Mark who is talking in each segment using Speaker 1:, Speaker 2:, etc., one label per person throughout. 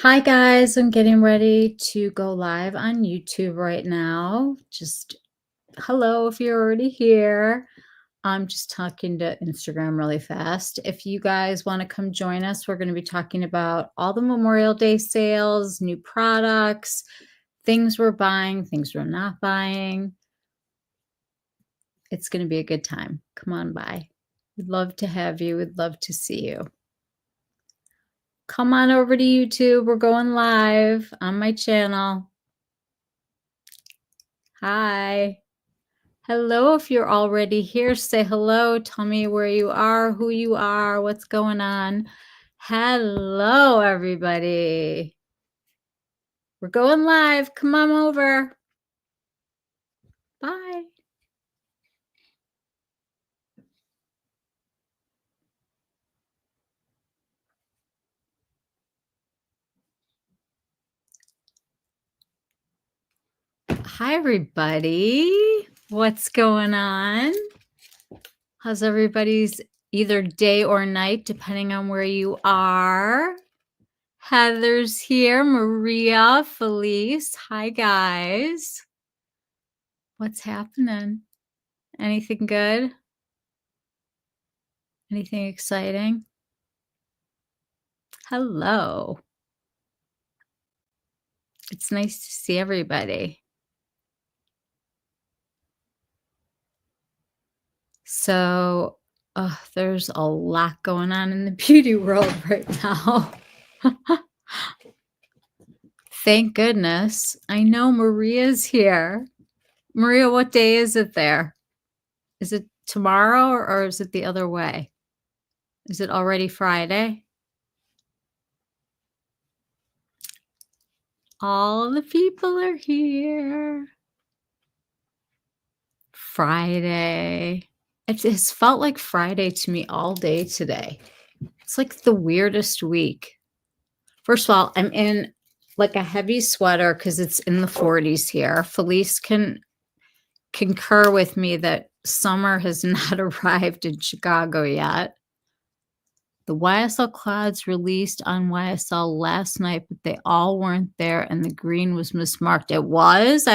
Speaker 1: Hi guys, I'm getting ready to go live on YouTube right now. Just hello if you're already here. I'm just talking to Instagram really fast. If you guys want to come join us, we're going to be talking about all the Memorial Day sales, new products, things we're buying, things we're not buying. It's going to be a good time. Come on by. We'd love to have you. We'd love to see you. Come on over to YouTube. We're going live on my channel. Hi. Hello, if you're already here, say hello. Tell me where you are, who you are, what's going on. Hello, everybody. We're going live. Come on over. Bye. Hi, everybody. What's going on? How's everybody's either day or night, depending on where you are? Heather's here. Maria, Felice. Hi, guys. What's happening? Anything good? Anything exciting? Hello. It's nice to see everybody. So, there's a lot going on in the beauty world right now. Thank goodness. I know Maria's here. Maria, what day is it there? Is it tomorrow or is it the other way? Is it already Friday? All the people are here. Friday. It has felt like Friday to me all day today. It's like the weirdest week. First of all, I'm in like a heavy sweater because it's in the 40s here. Felice can concur with me that summer has not arrived in Chicago yet. The YSL clouds released on YSL last night, but they all weren't there, and the green was mismarked. It was.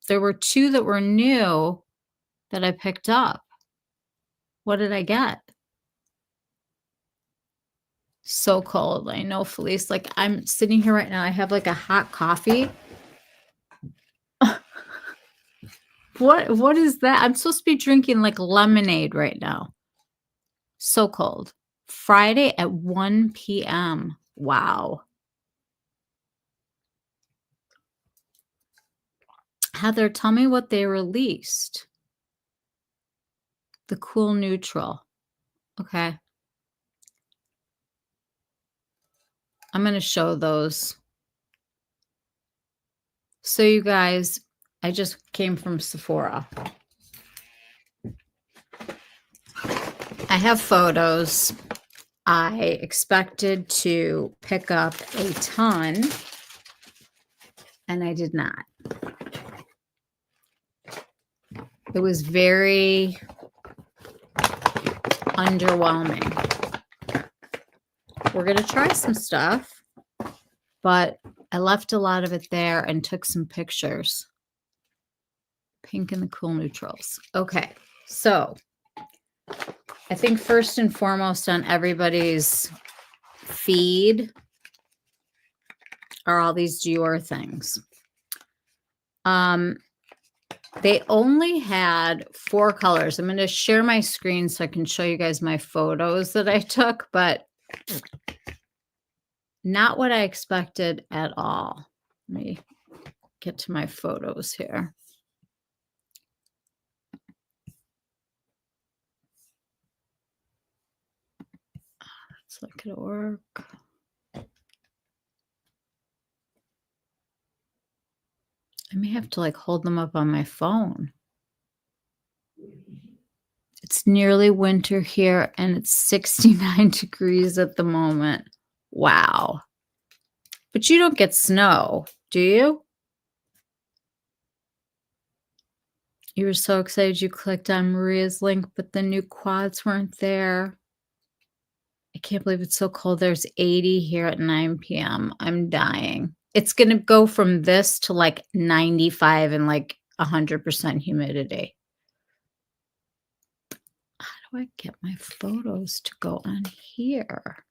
Speaker 1: There were two that were new that I picked up. What did I get? So cold. I know, Felice. Like, I'm sitting here right now. I have like a hot coffee. What is that? I'm supposed to be drinking like lemonade right now. So cold. Friday at 1 p.m. Wow. Heather, tell me what they released. The Cool Neutral. Okay. I'm going to show those. So you guys, I just came from Sephora. I have photos. I expected to pick up a ton, and I did not. It was very underwhelming. We're going to try some stuff, but I left a lot of it there and took some pictures. Pink and the Cool Neutrals. Okay, so I think first and foremost on everybody's feed are all these Dior things. They only had 4 colors. I'm going to share my screen so I can show you guys my photos that I took, but not what I expected at all. Let me get to my photos here. Let's look at work. I may have to like hold them up on my phone. It's nearly winter here and it's 69 degrees at the moment. Wow. But you don't get snow, do you? You were so excited you clicked on Maria's link, but the new quads weren't there. I can't believe it's so cold. There's 80 here at 9 PM. I'm dying. It's gonna go from this to, like, 95 and, like, 100% humidity. How do I get my photos to go on here?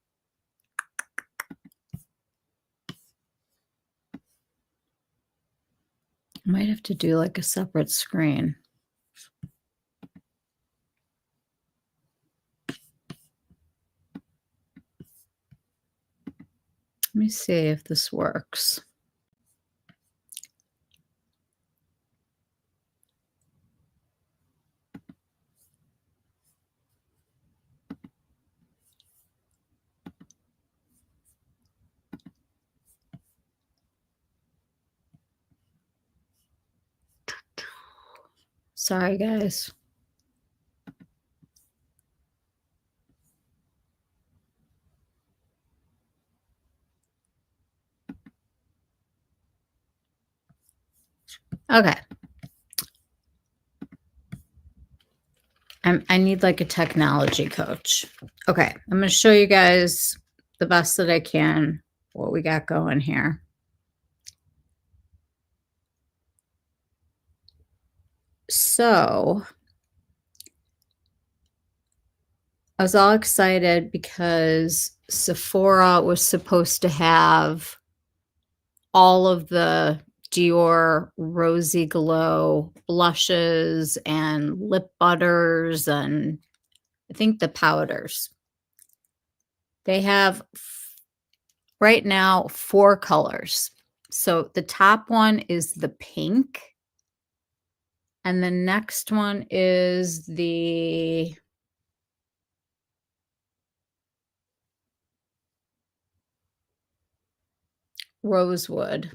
Speaker 1: I might have to do, like, a separate screen. Let me see if this works. Sorry, guys. Okay. I need like a technology coach. Okay, I'm gonna show you guys the best that I can what we got going here. So I was all excited because Sephora was supposed to have all of the Dior Rosy Glow blushes and lip butters and I think the powders. They have right now 4 colors. So the top one is the pink. And the next one is the rosewood.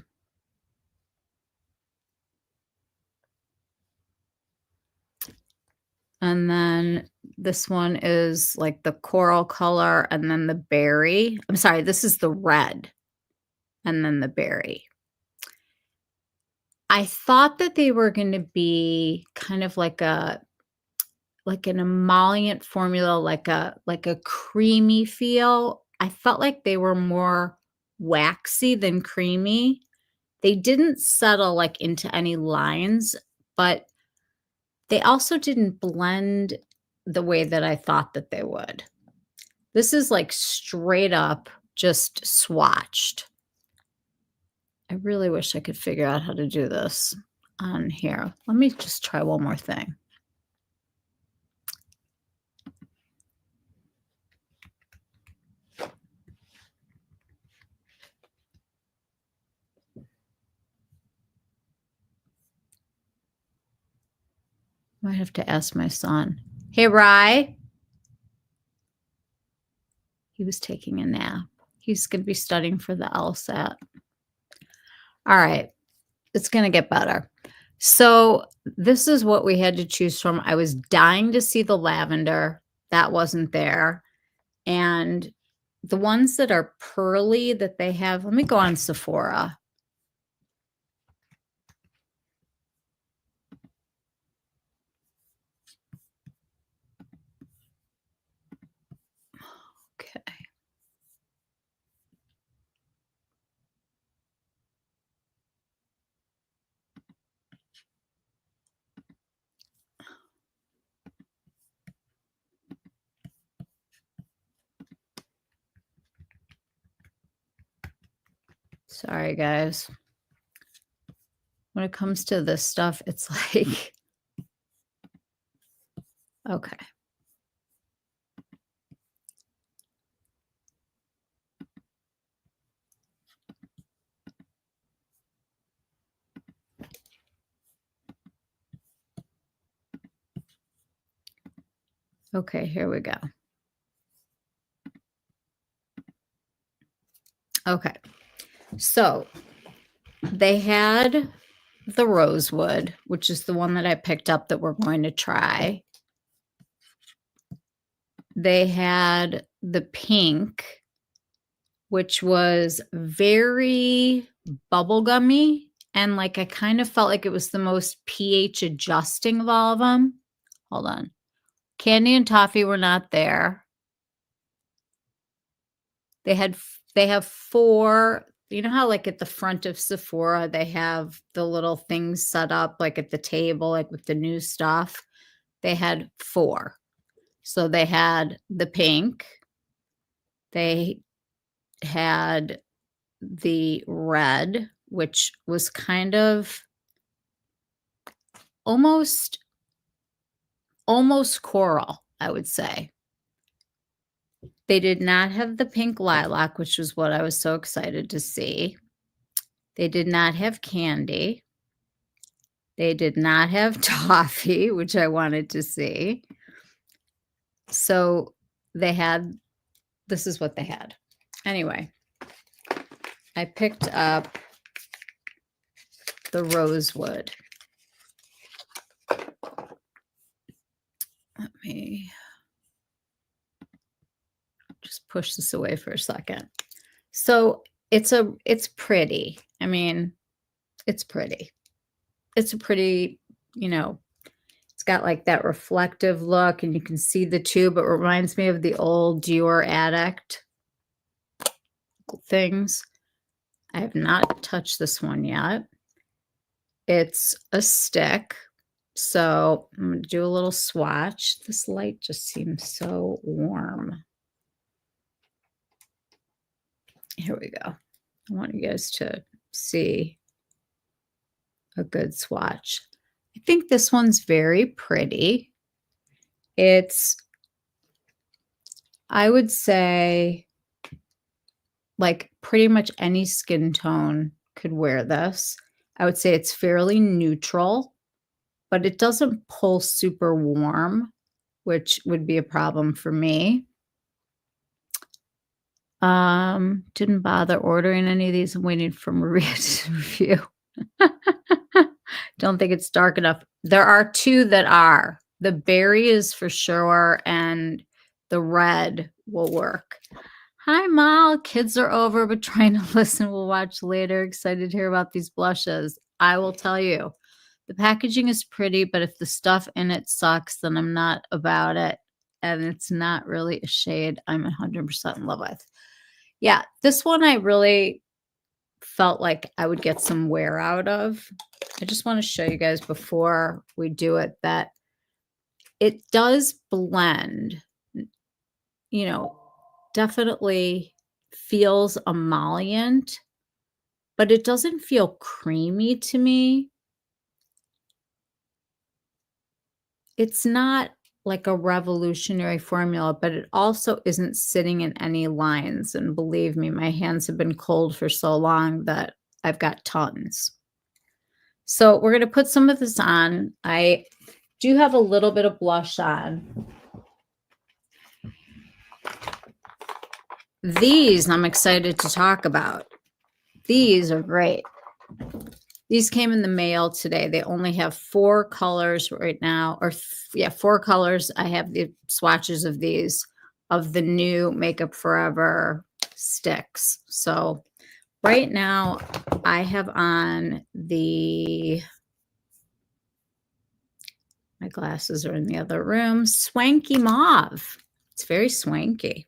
Speaker 1: And then this one is like the coral color and then the berry. I'm sorry, this is the red and then the berry. I thought that they were going to be kind of like an emollient formula, like a creamy feel. I felt like they were more waxy than creamy. They didn't settle like into any lines, but they also didn't blend the way that I thought that they would. This is like straight up just swatched. I really wish I could figure out how to do this on here. Let me just try one more thing. Might have to ask my son. Hey, Rye. He was taking a nap. He's going to be studying for the LSAT. All right. It's going to get better. So this is what we had to choose from. I was dying to see the lavender. That wasn't there. And the ones that are pearly that they have, let me go on Sephora. Okay. Sorry, guys. When it comes to this stuff, it's like, okay. Okay, here we go. Okay. So they had the rosewood, which is the one that I picked up that we're going to try. They had the pink, which was very bubblegummy. And like I kind of felt like it was the most pH adjusting of all of them. Hold on. Candy and toffee were not there. They have 4, you know how, like, at the front of Sephora, they have the little things set up, like, at the table, like, with the new stuff? They had 4. So they had the pink, they had the red, which was kind of almost almost coral, I would say. They did not have the pink lilac, which was what I was so excited to see. They did not have candy. They did not have toffee, which I wanted to see. So they had this is what they had. Anyway, I picked up the rosewood. Let me just push this away for a second. So it's pretty. I mean, it's pretty. It's a pretty, it's got like that reflective look and you can see the tube. It reminds me of the old Dior Addict things. I have not touched this one yet. It's a stick. So I'm going to do a little swatch. This light just seems so warm. Here we go. I want you guys to see a good swatch. I think this one's very pretty. I would say, like, pretty much any skin tone could wear this. I would say it's fairly neutral, but it doesn't pull super warm, which would be a problem for me. Didn't bother ordering any of these. I'm waiting for Maria to review. Don't think it's dark enough. There are 2 that are. The berry is for sure, and the red will work. Hi, Mal. Kids are over, but trying to listen. We'll watch later. Excited to hear about these blushes. I will tell you, the packaging is pretty, but if the stuff in it sucks, then I'm not about it. And it's not really a shade I'm 100% in love with. Yeah, this one I really felt like I would get some wear out of. I just want to show you guys before we do it that it does blend, definitely feels emollient, but it doesn't feel creamy to me. It's not like a revolutionary formula, but it also isn't sitting in any lines. And believe me, my hands have been cold for so long that I've got tons. So we're going to put some of this on. I do have a little bit of blush on. These I'm excited to talk about. These are great. These came in the mail today. They only have 4 colors right now, or 4 colors. I have the swatches of these, of the new Makeup Forever sticks. So right now I have on my glasses are in the other room, Swanky Mauve. It's very swanky.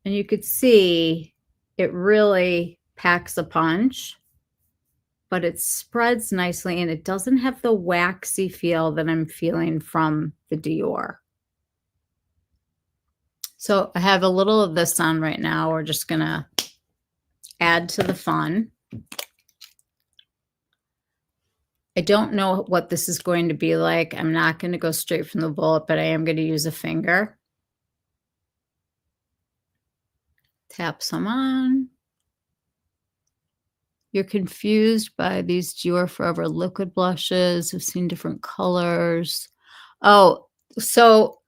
Speaker 1: And you could see it really packs a punch, but it spreads nicely and it doesn't have the waxy feel that I'm feeling from the Dior. So I have a little of this on right now. We're just going to add to the fun. I don't know what this is going to be like. I'm not going to go straight from the bullet, but I am going to use a finger. Tap some on. You're confused by these Dior Forever liquid blushes. I've seen different colors. Oh, so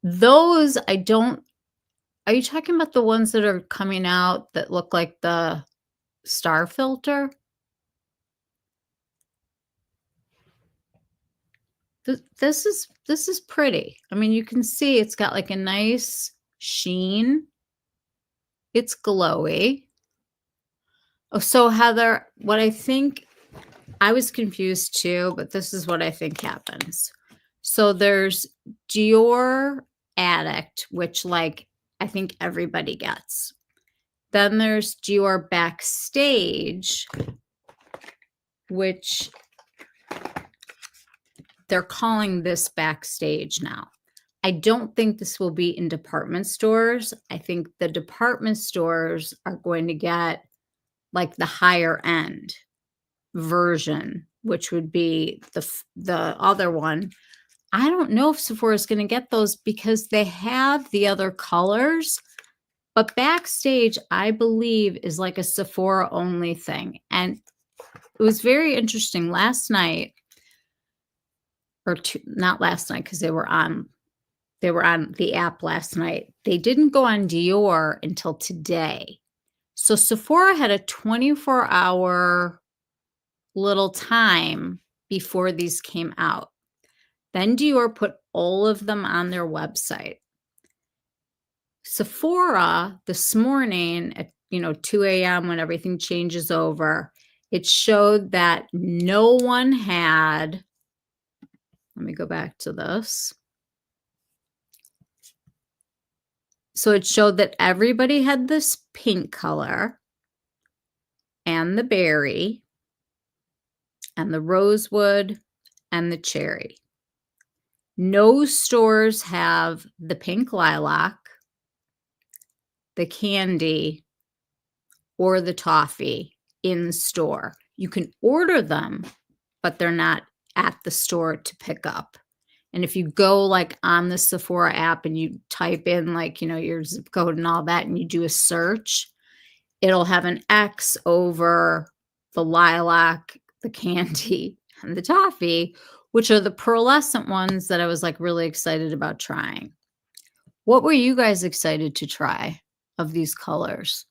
Speaker 1: those I don't. Are you talking about the ones that are coming out that look like the star filter? This is pretty. I mean, you can see it's got like a nice sheen. It's glowy. Oh, so Heather, what I think, I was confused too, but this is what I think happens. So there's Dior Addict, which like I think everybody gets. Then there's Dior Backstage, which they're calling this Backstage now. I don't think this will be in department stores. I think the department stores are going to get like the higher end version, which would be the other one. I don't know if Sephora is going to get those because they have the other colors, but Backstage, I believe, is like a Sephora only thing. And it was very interesting last night, or not last night because they were on the app last night. They didn't go on Dior until today. So Sephora had a 24-hour little time before these came out. Then Dior put all of them on their website. Sephora this morning at 2 a.m. when everything changes over, it showed that no one had, let me go back to this. So it showed that everybody had this pink color and the berry and the rosewood and the cherry. No stores have the pink lilac, the candy, or the toffee in store. You can order them, but they're not at the store to pick up. And if you go like on the Sephora app and you type in like, your zip code and all that, and you do a search, it'll have an X over the lilac, the candy, and the toffee, which are the pearlescent ones that I was like really excited about trying. What were you guys excited to try of these colors?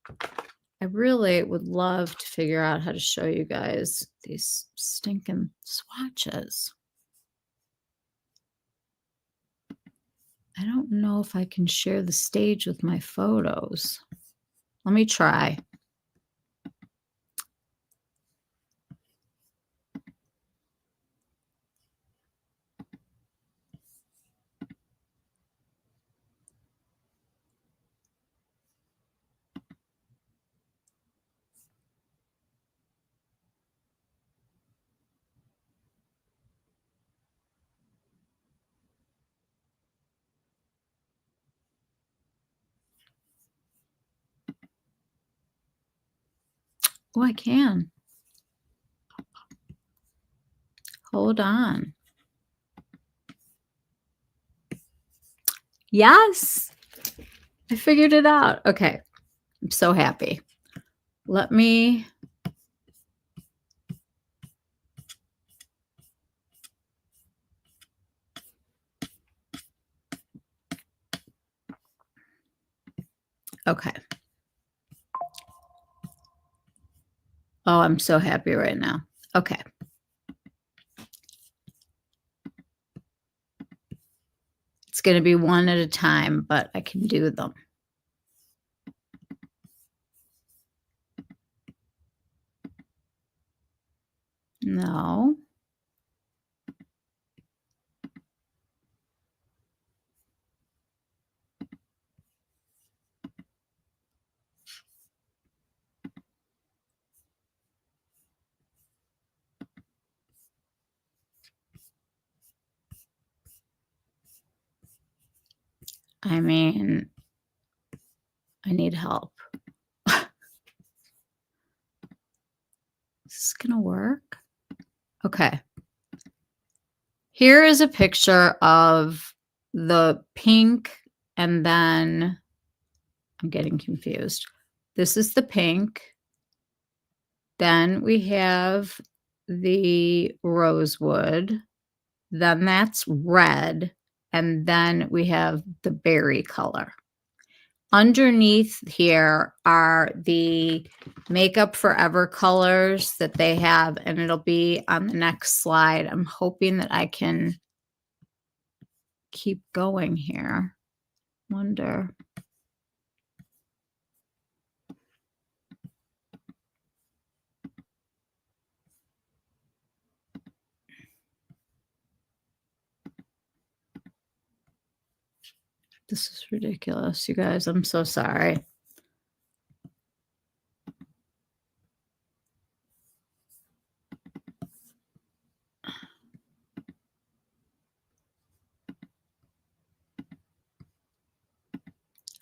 Speaker 1: I really would love to figure out how to show you guys these stinking swatches. I don't know if I can share the stage with my photos. Let me try. Oh, I can. Hold on. Yes, I figured it out. Okay, I'm so happy. Let me. Okay. Oh, I'm so happy right now. Okay. It's going to be one at a time, but I can do them. No. I mean, I need help. Is this going to work? Okay. Here is a picture of the pink, and then I'm getting confused. This is the pink. Then we have the rosewood. Then that's red. And then we have the berry color. Underneath here are the Makeup Forever colors that they have, and it'll be on the next slide. I'm hoping that I can keep going here. Wonder. This is ridiculous, you guys. I'm so sorry.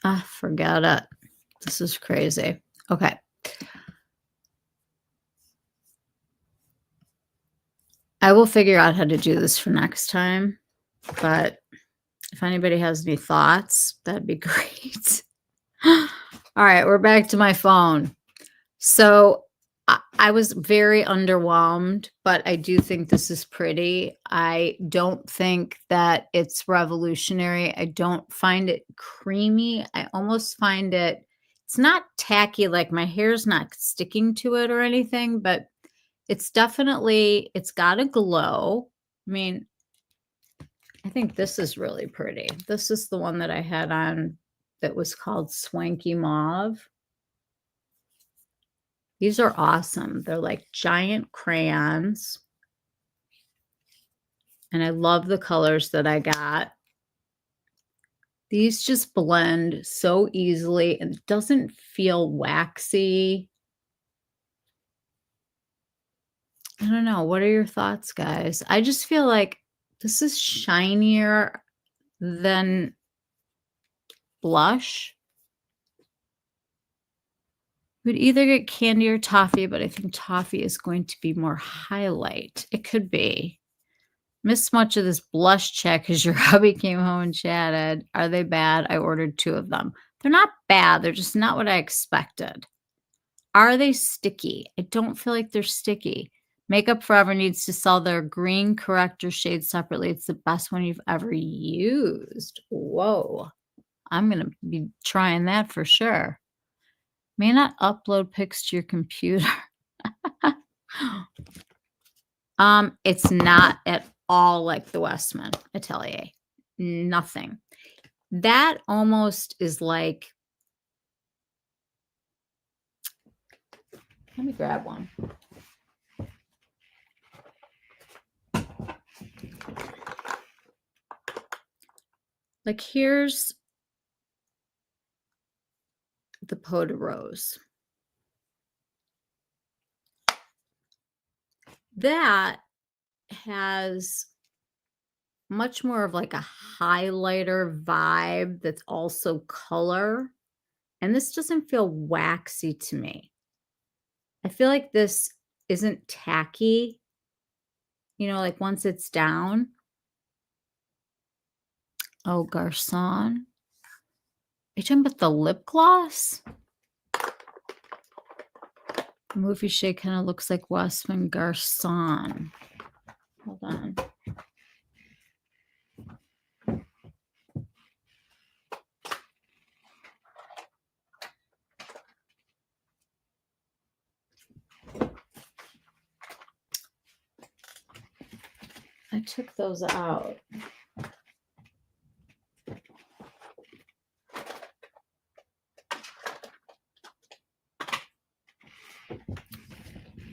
Speaker 1: Ah, forget it. This is crazy. Okay. I will figure out how to do this for next time, but if anybody has any thoughts, that'd be great. All right, we're back to my phone. So I was very underwhelmed, but I do think this is pretty. I don't think that it's revolutionary. I don't find it creamy. I almost find it's not tacky, like my hair's not sticking to it or anything, but it's got a glow. I mean, I think this is really pretty. This is the one that I had on that was called Swanky Mauve. These are awesome. They're like giant crayons. And I love the colors that I got. These just blend so easily and it doesn't feel waxy. I don't know. What are your thoughts, guys? I just feel like this is shinier than blush. We'd either get candy or toffee, but I think toffee is going to be more highlight. It could be. Missed much of this blush check because your hubby came home and chatted. Are they bad? I ordered 2 of them. They're not bad. They're just not what I expected. Are they sticky? I don't feel like they're sticky. Makeup Forever needs to sell their green corrector shade separately. It's the best one you've ever used. Whoa. I'm going to be trying that for sure. May not upload pics to your computer. It's not at all like the Westman Atelier. Nothing. That almost is like, let me grab one. Like here's the Pot de Rose. That has much more of like a highlighter vibe that's also color. And this doesn't feel waxy to me. I feel like this isn't tacky, you know, like once it's down. Oh, Garcon. Are you talking about the lip gloss? Movie shade kind of looks like Westman Garcon. Hold on. I took those out.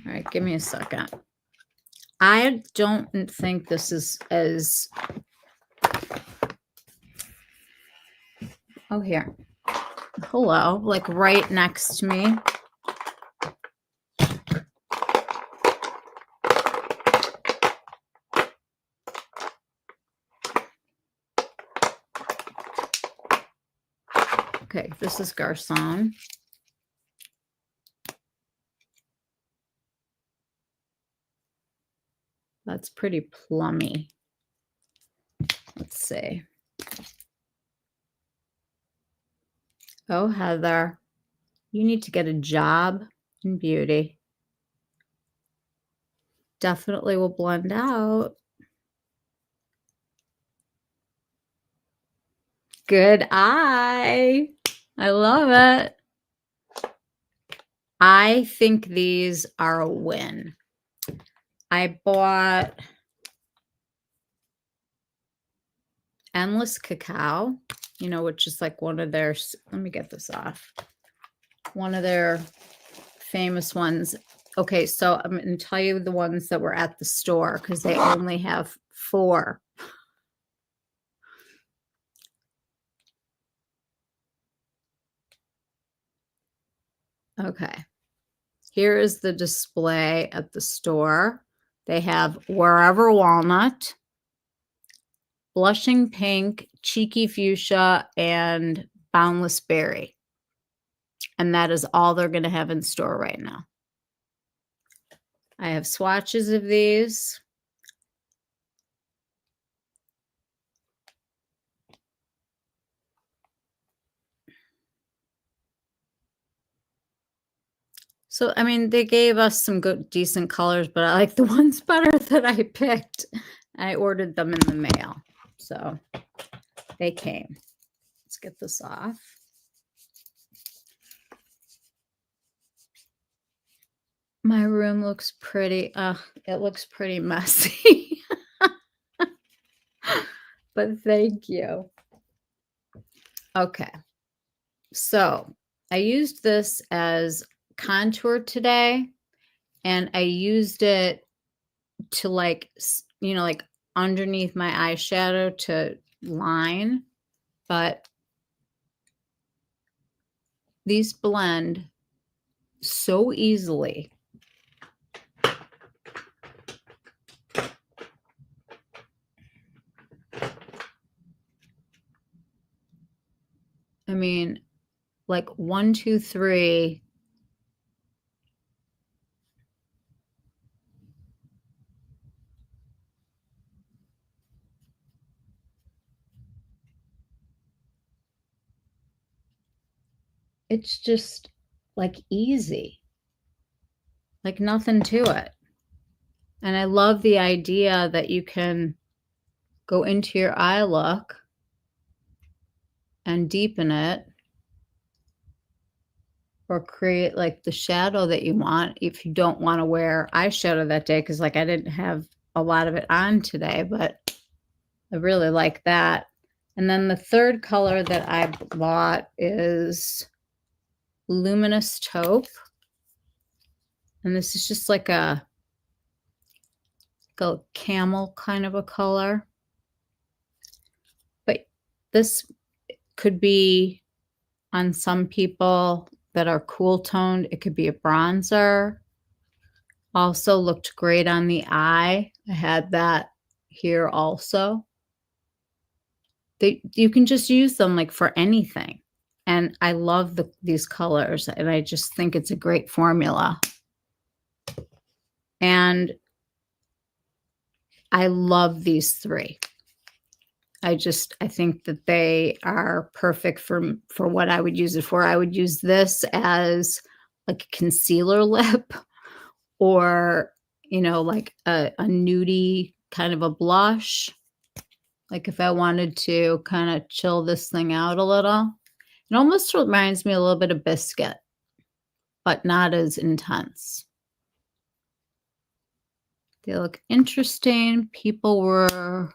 Speaker 1: All right, give me a second. I don't think this is as... Oh, here. Hello, like right next to me. Okay, this is Garcon. That's pretty plummy. Let's see. Oh, Heather, you need to get a job in beauty. Definitely will blend out. Good eye. I love it. I think these are a win. I bought Endless Cacao, you know, which is like one of their, let me get this off. One of their famous ones. Okay, so I'm going to tell you the ones that were at the store because they only have 4. Okay. Here is the display at the store. They have Wherever Walnut, Blushing Pink, Cheeky Fuchsia, and Boundless Berry. And that is all they're going to have in store right now. I have swatches of these. So, I mean, they gave us some good, decent colors, but I like the ones better that I picked. I ordered them in the mail. So they came. Let's get this off. My room looks pretty, it looks pretty messy. But thank you. Okay. So I used this as contour today, and I used it to like, like underneath my eyeshadow to line, but these blend so easily. I mean, like 1, 2, 3. It's just like easy, like nothing to it. And I love the idea that you can go into your eye look and deepen it, or create like the shadow that you want if you don't want to wear eyeshadow that day. Because like I didn't have a lot of it on today, but I really like that. And then the third color that I bought is Luminous Taupe. And this is just like a camel kind of a color. But this could be on some people that are cool toned. It could be a bronzer. Also looked great on the eye. I had that here also. You can just use them like for anything. And I love these colors, and I just think it's a great formula. And I love these three. I think that they are perfect for what I would use it for. I would use this as like a concealer lip, or, like a nudie kind of a blush. Like if I wanted to kind of chill this thing out a little. It almost reminds me a little bit of Biscuit, but not as intense. They look interesting. People were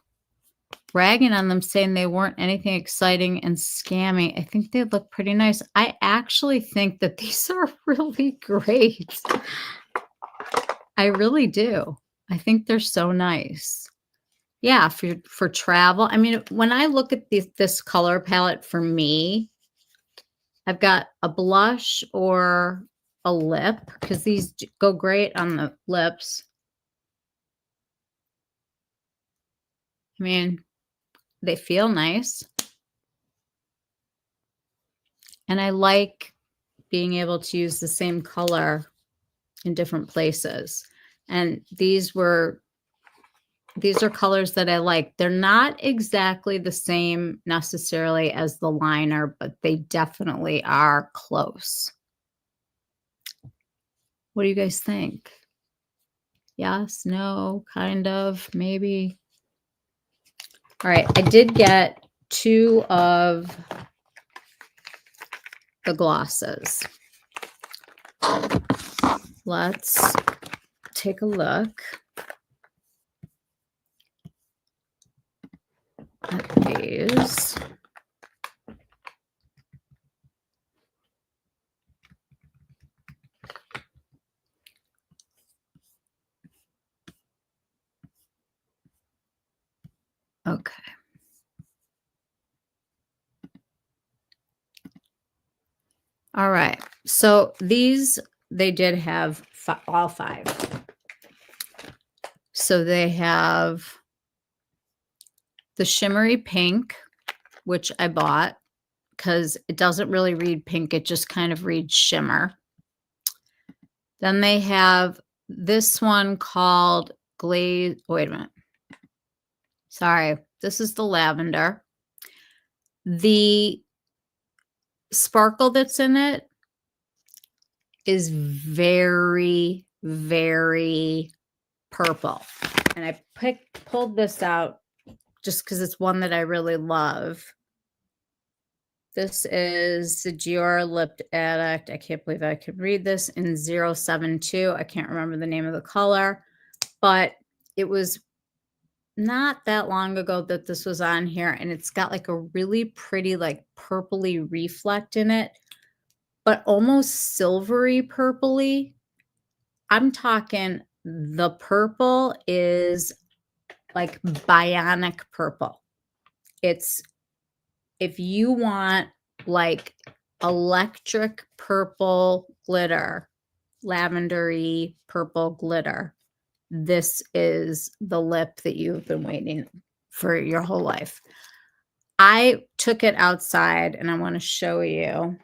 Speaker 1: ragging on them, saying they weren't anything exciting and scammy. I think they look pretty nice. I actually think that these are really great. I really do. I think they're so nice. Yeah, for travel. I mean, when I look at this color palette for me, I've got a blush or a lip, because these go great on the lips. I mean, they feel nice. And I like being able to use the same color in different places. And these are colors that I like. They're not exactly the same necessarily as the liner, but they definitely are close. What do you guys think? Yes, no, kind of, maybe. All right, I did get 2 of the glosses. Let's take a look at these. Okay. All right. So these, they did have all 5. So they have the shimmery pink, which I bought because it doesn't really read pink. It just kind of reads shimmer. Then they have this one called Glaze. Wait a minute. Sorry. This is the lavender. The sparkle that's in it is very, very purple. And I pulled this out just because it's one that I really love. This is the Dior Lip Addict. I can't believe I could read this in 072. I can't remember the name of the color, but it was not that long ago that this was on here, and it's got like a really pretty like purpley reflect in it, but almost silvery purpley. I'm talking the purple is like bionic purple. It's, if you want like electric purple glitter, lavendery purple glitter, this is the lip that you've been waiting for your whole life. I took it outside and I want to show you.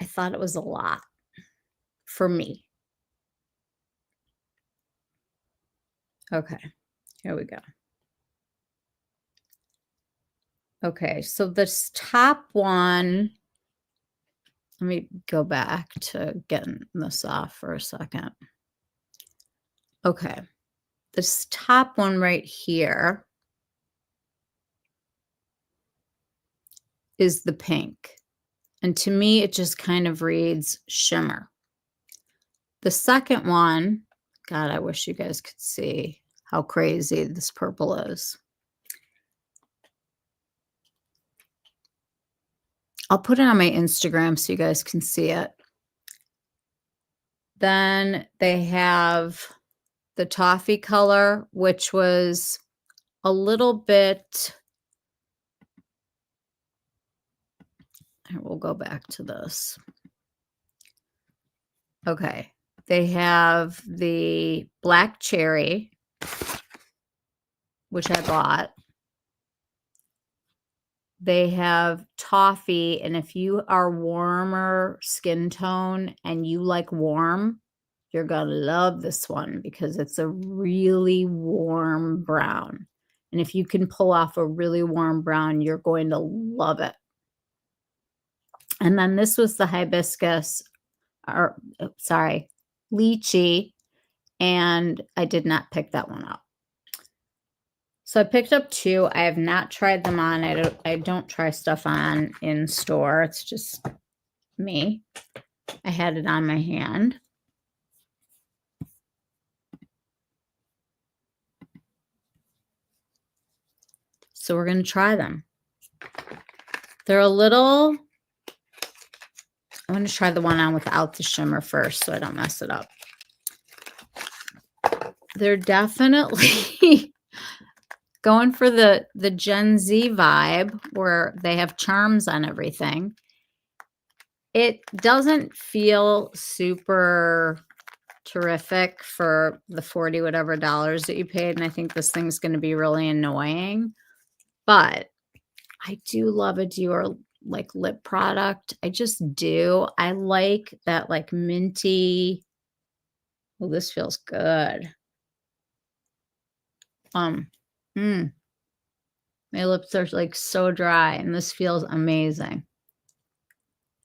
Speaker 1: I thought it was a lot for me. Okay, here we go. Okay, so this top one, let me go back to getting this off for a second. Okay, this top one right here is the pink. And to me, it just kind of reads shimmer. The second one, God, I wish you guys could see how crazy this purple is. I'll put it on my Instagram so you guys can see it. Then they have the toffee color, which was a little bit, we'll go back to this. Okay. They have the black cherry, which I bought. They have toffee, and if you are warmer skin tone and you like warm, you're going to love this one because it's a really warm brown. And if you can pull off a really warm brown, you're going to love it. And then this was the hibiscus, or sorry, lychee, and I did not pick that one up. So I picked up 2. I have not tried them on. I don't try stuff on in store. It's just me. I had it on my hand. So we're going to try them. They're a little, I'm going to try the one on without the shimmer first so I don't mess it up. They're definitely going for the Gen Z vibe where they have charms on everything. It doesn't feel super terrific for the 40 whatever dollars that you paid. And I think this thing's going to be really annoying. But I do love a Dior like lip product. I just do. I like that like minty. Oh, this feels good. My lips are like so dry and this feels amazing.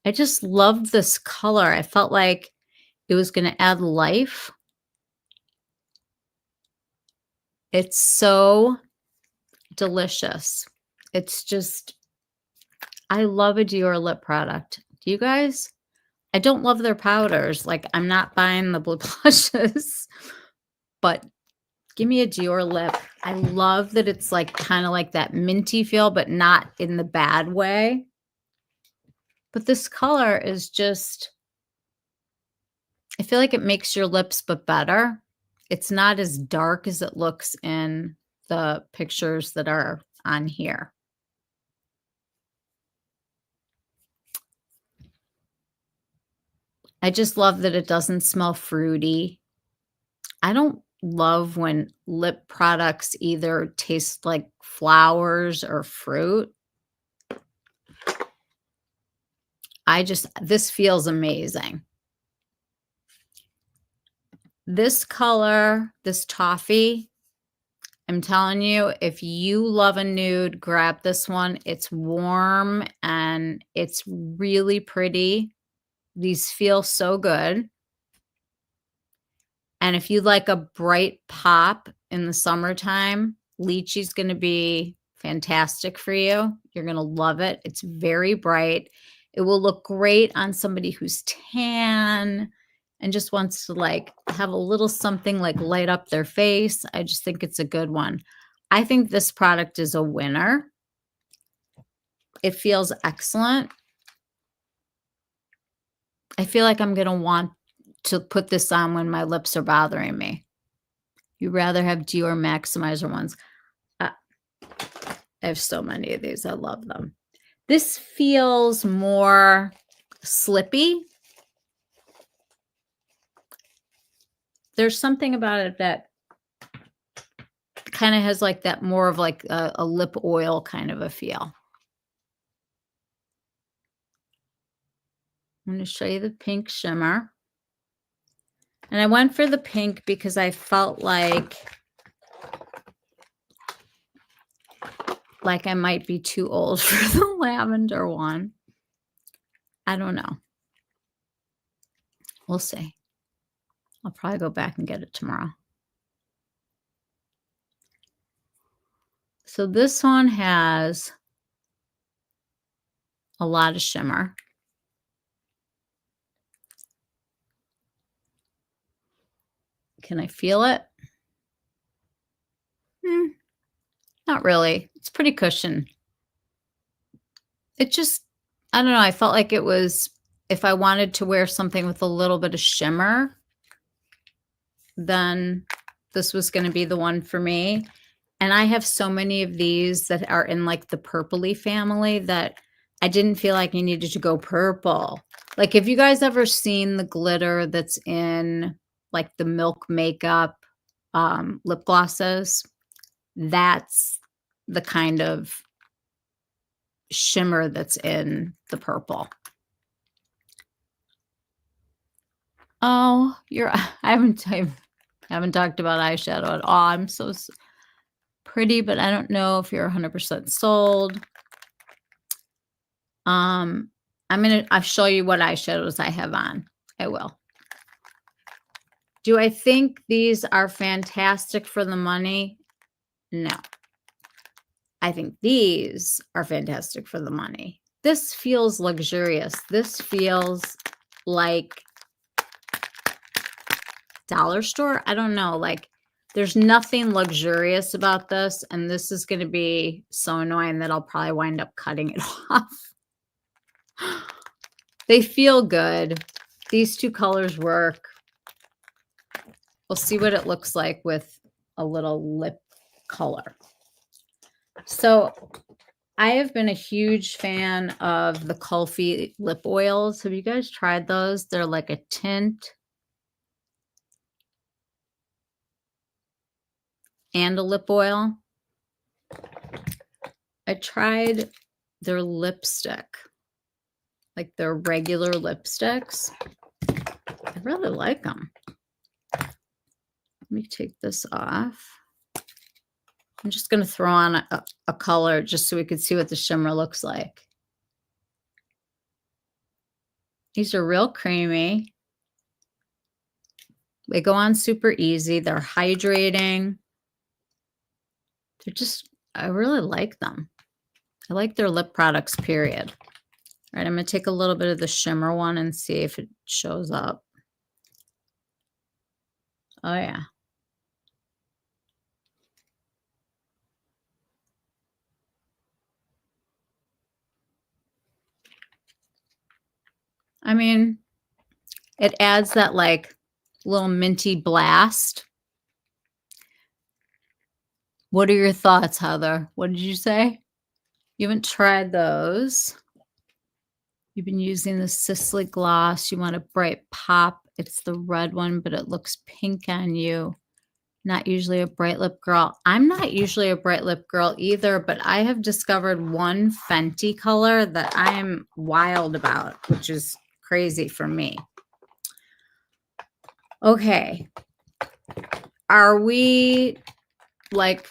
Speaker 1: I just loved this color. I felt like it was going to add life. It's so delicious. It's just, I love a Dior lip product. Do you guys? I don't love their powders. Like, I'm not buying the blue blushes, but give me a Dior lip. I love that it's like kind of like that minty feel, but not in the bad way. But this color is just, I feel like it makes your lips but better. It's not as dark as it looks in the pictures that are on here. I just love that it doesn't smell fruity. I don't love when lip products either taste like flowers or fruit. This feels amazing. This color, this toffee, I'm telling you, if you love a nude, grab this one. It's warm and it's really pretty. These feel so good. And if you like a bright pop in the summertime, lychee's going to be fantastic for you. You're going to love it. It's very bright. It will look great on somebody who's tan and just wants to like have a little something like light up their face. I just think it's a good one. I think this product is a winner. It feels excellent. I feel like I'm going to want to put this on when my lips are bothering me. You'd rather have Dior Maximizer ones. I have so many of these. I love them. This feels more slippy. There's something about it that kind of has like that more of like a lip oil kind of a feel. I'm going to show you the pink shimmer. And I went for the pink because I felt like I might be too old for the lavender one. I don't know. We'll see. I'll probably go back and get it tomorrow. So this one has a lot of shimmer. Can I feel it? Not really. It's pretty cushion. It just, I don't know. I felt like it was, if I wanted to wear something with a little bit of shimmer, then this was going to be the one for me. And I have so many of these that are in like the purpley family that I didn't feel like I needed to go purple. Like, have you guys ever seen the glitter that's in like the Milk Makeup lip glosses? That's the kind of shimmer that's in the purple. Oh, I haven't talked about eyeshadow at all. I'm so pretty, but I don't know if you're 100% sold. I'll show you what eyeshadows I have on. I will. Do I think these are fantastic for the money? No. I think these are fantastic for the money. This feels luxurious. This feels like dollar store. I don't know. Like, there's nothing luxurious about this. And this is going to be so annoying that I'll probably wind up cutting it off. They feel good. These two colors work. We'll see what it looks like with a little lip color. So I have been a huge fan of the Kulfi lip oils. Have you guys tried those? They're like a tint and a lip oil. I tried their lipstick, like their regular lipsticks. I really like them. Let me take this off. I'm just going to throw on a color just so we could see what the shimmer looks like. These are real creamy. They go on super easy. They're hydrating. They're just, I really like them. I like their lip products, period. All right, I'm going to take a little bit of the shimmer one and see if it shows up. Oh, yeah. I mean, it adds that like little minty blast. What are your thoughts, Heather? What did you say? You haven't tried those. You've been using the Sisley gloss. You want a bright pop. It's the red one, but it looks pink on you. Not usually a bright lip girl. I'm not usually a bright lip girl either, but I have discovered one Fenty color that I am wild about, which is crazy for me. Okay. Are we like,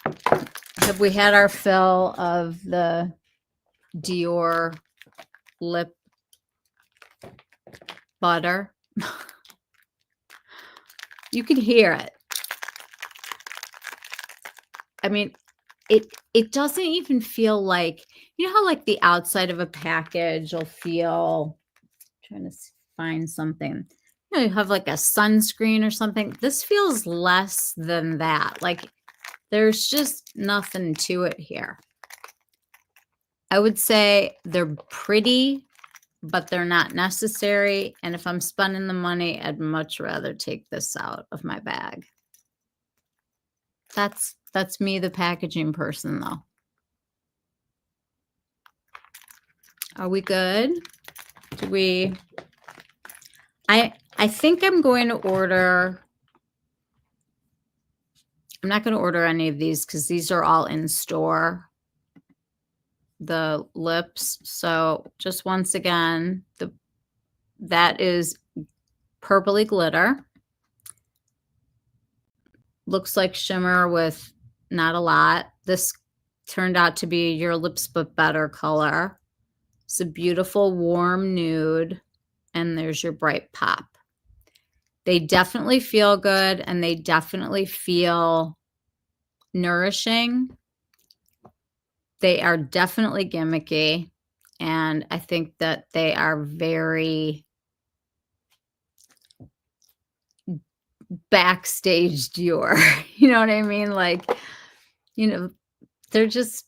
Speaker 1: have we had our fill of the Dior lip butter? You can hear it. I mean, it doesn't even feel like, you know how like the outside of a package will feel, trying to find something. You know, you have like a sunscreen or something. This feels less than that. Like there's just nothing to it here. I would say they're pretty, but they're not necessary. And if I'm spending the money, I'd much rather take this out of my bag. That's me, the packaging person, though. Are we good? Do we? I think I'm going to order. I'm not going to order any of these because these are all in store. The lips. So just once again, that is Purpley Glitter. Looks like shimmer with not a lot. This turned out to be Your Lips But Better color. It's a beautiful warm nude, and there's your bright pop. They definitely feel good, and they definitely feel nourishing. They are definitely gimmicky, and I think that they are very backstage Dior. You know what I mean? Like, you know, they're just,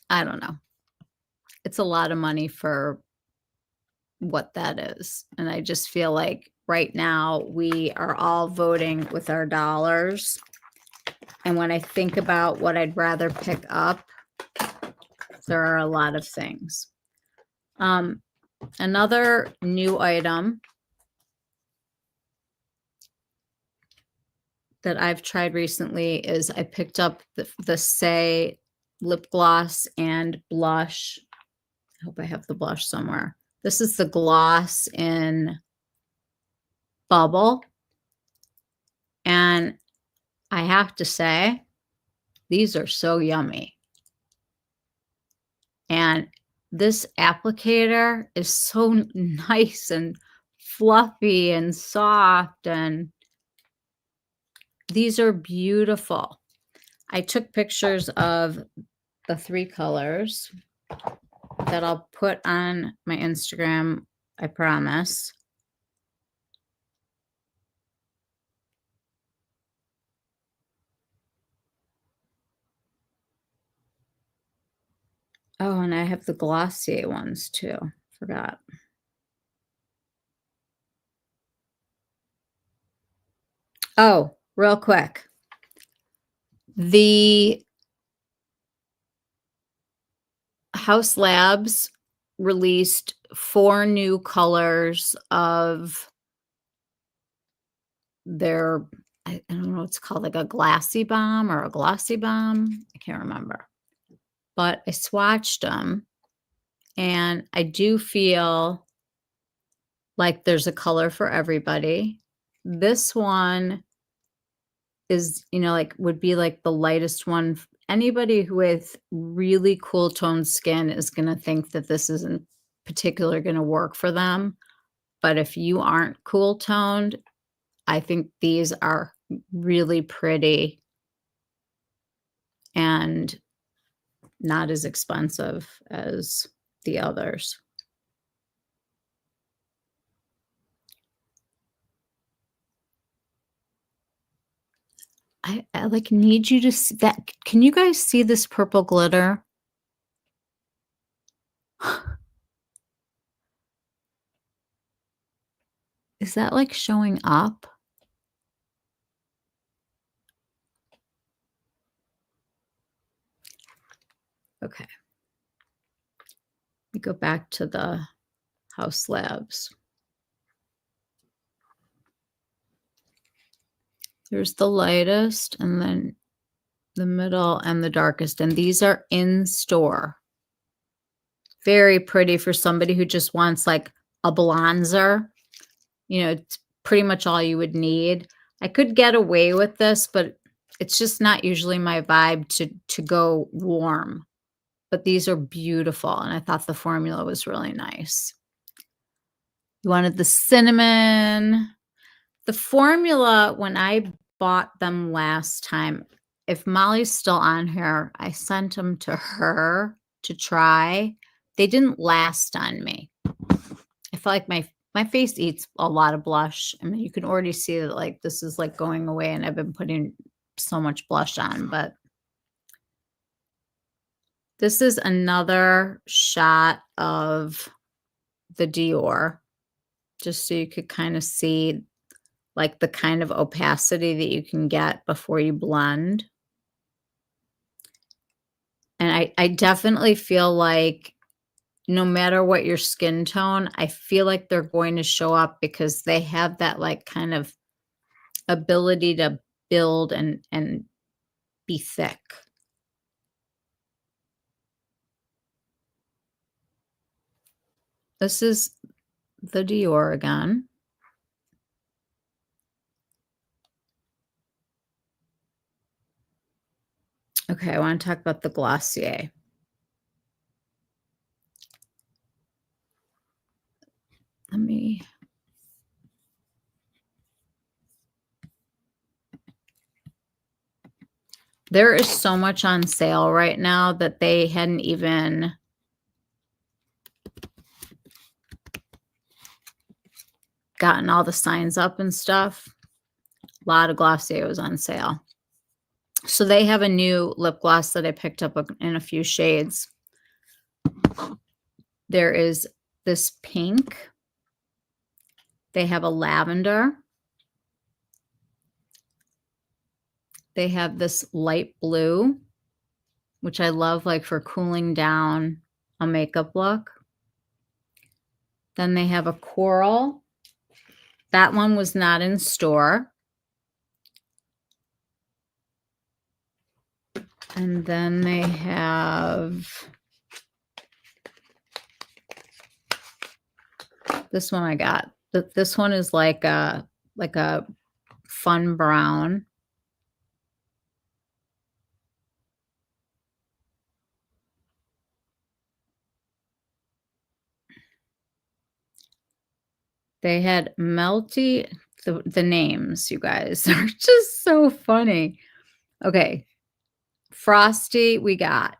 Speaker 1: I don't know. It's a lot of money for what that is. And I just feel like right now we are all voting with our dollars. And when I think about what I'd rather pick up, there are a lot of things. Another new item that I've tried recently is I picked up the Say lip gloss and blush. I hope I have the blush somewhere. This is the gloss in Bubble. And I have to say, these are so yummy. And this applicator is so nice and fluffy and soft, and these are beautiful. I took pictures of the 3 colors that I'll put on my Instagram, I promise. Oh, and I have the Glossier ones too. Forgot. Oh, real quick. The Haus Labs released 4 new colors of their, I don't know what it's called, like a glassy bomb or a glossy bomb. I can't remember. But I swatched them, and I do feel like there's a color for everybody. This one is, you know, like would be like the lightest one. Anybody with really cool toned skin is going to think that this isn't particularly going to work for them. But if you aren't cool toned, I think these are really pretty and not as expensive as the others. I like need you to see that. Can you guys see this purple glitter? Is that like showing up? Okay. We go back to the Haus Labs. Here's the lightest, and then the middle and the darkest. And these are in store. Very pretty for somebody who just wants like a bronzer. You know, it's pretty much all you would need. I could get away with this, but it's just not usually my vibe to go warm. But these are beautiful, and I thought the formula was really nice. You wanted the cinnamon. The formula, when I bought them last time, if Molly's still on here, I sent them to her to try. They didn't last on me. I feel like my face eats a lot of blush. I mean, you can already see that like this is like going away, and I've been putting so much blush on, but this is another shot of the Dior, just so you could kind of see like the kind of opacity that you can get before you blend. And I definitely feel like no matter what your skin tone, I feel like they're going to show up because they have that like kind of ability to build and be thick. This is the Dior again. Okay, I want to talk about the Glossier. Let me. There is so much on sale right now that they hadn't even gotten all the signs up and stuff. A lot of Glossier was on sale. So they have a new lip gloss that I picked up in a few shades. There is this pink. They have a lavender. They have this light blue, which I love like for cooling down a makeup look. Then they have a coral. That one was not in store. And then they have this one I got. This one is like a fun brown. They had melty, the names, you guys, are just so funny. Okay. Frosty, we got.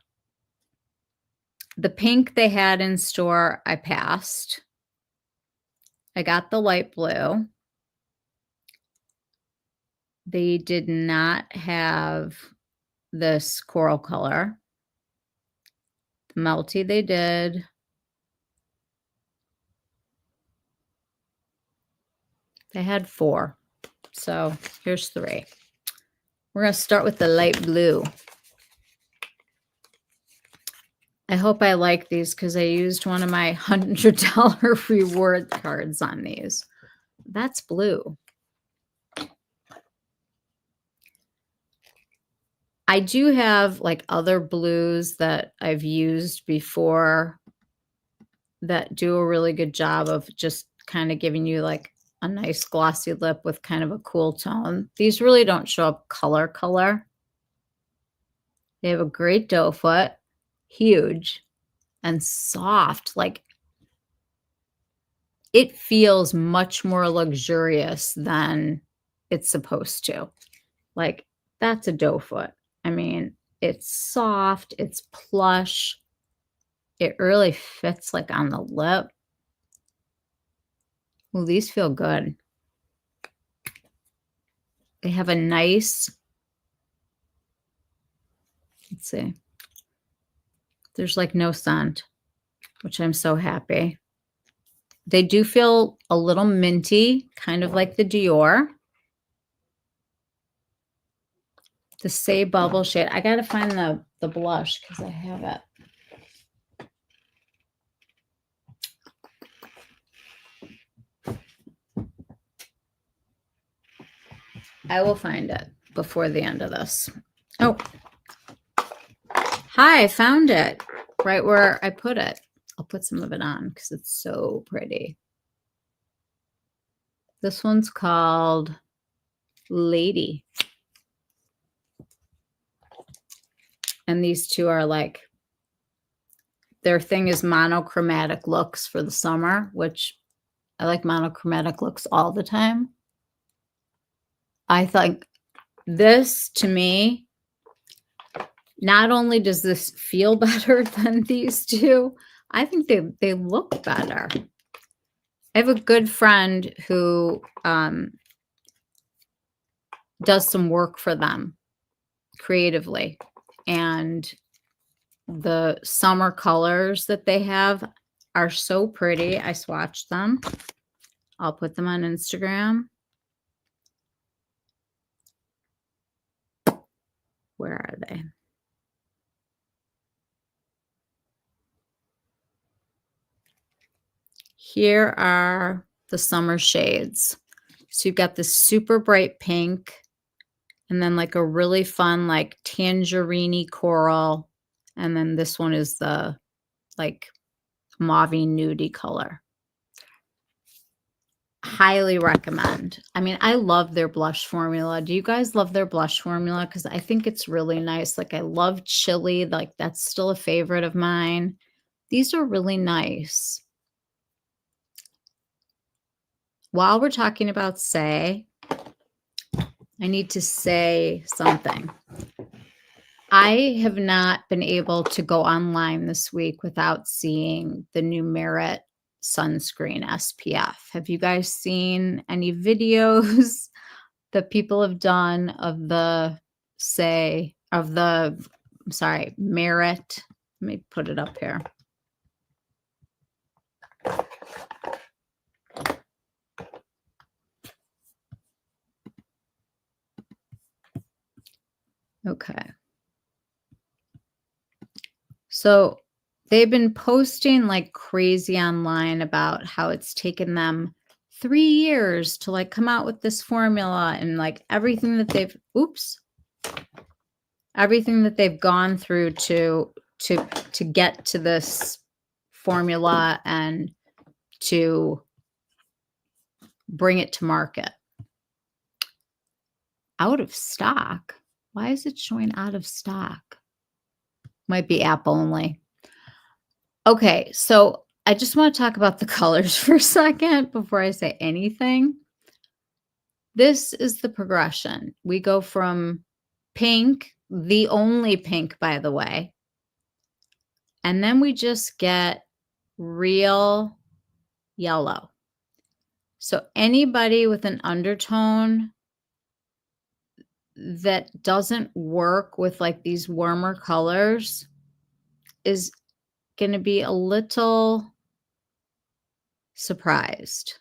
Speaker 1: The pink they had in store, I passed. I got the light blue. They did not have this coral color. The melty they did. They had 4. So here's 3. We're going to start with the light blue. I hope I like these because I used one of my $100 reward cards on these. That's blue. I do have like other blues that I've used before that do a really good job of just kind of giving you like a nice glossy lip with kind of a cool tone. These really don't show up color. They have a great doe foot, huge and soft. Like it feels much more luxurious than it's supposed to. Like that's a doe foot. I mean, it's soft, it's plush. It really fits like on the lip. Well, these feel good. They have a nice, let's see. There's like no scent, which I'm so happy. They do feel a little minty, kind of like the Dior. The Say Bubble shade. I got to find the blush because I have it. I will find it before the end of this. Oh, hi, I found it right where I put it. I'll put some of it on because it's so pretty. This one's called Lady. And these two are like, their thing is monochromatic looks for the summer, which I like monochromatic looks all the time. I think this, to me, not only does this feel better than these two, I think they look better. I have a good friend who does some work for them creatively, and the summer colors that they have are so pretty. I swatched them. I'll put them on Instagram. Where are they? Here are the summer shades. So you've got this super bright pink, and then like a really fun like tangerine coral, and then this one is the like mauvey nudie color. Highly recommend. I mean, I love their blush formula. Do you guys love their blush formula? Because I think it's really nice. Like I love chili. Like that's still a favorite of mine. These are really nice. While we're talking about Saie, I need to say something. I have not been able to go online this week without seeing the new Merit sunscreen SPF. Have you guys seen any videos that people have done of the Merit? Let me put it up here. Okay. So they've been posting like crazy online about how it's taken them 3 years to like come out with this formula, and like everything that they've gone through to get to this formula and to bring it to market. Out of stock? Why is it showing out of stock? Might be app only. Okay, so I just want to talk about the colors for a second before I say anything. This is the progression. We go from pink, the only pink, by the way, and then we just get real yellow. So anybody with an undertone that doesn't work with like these warmer colors is going to be a little surprised.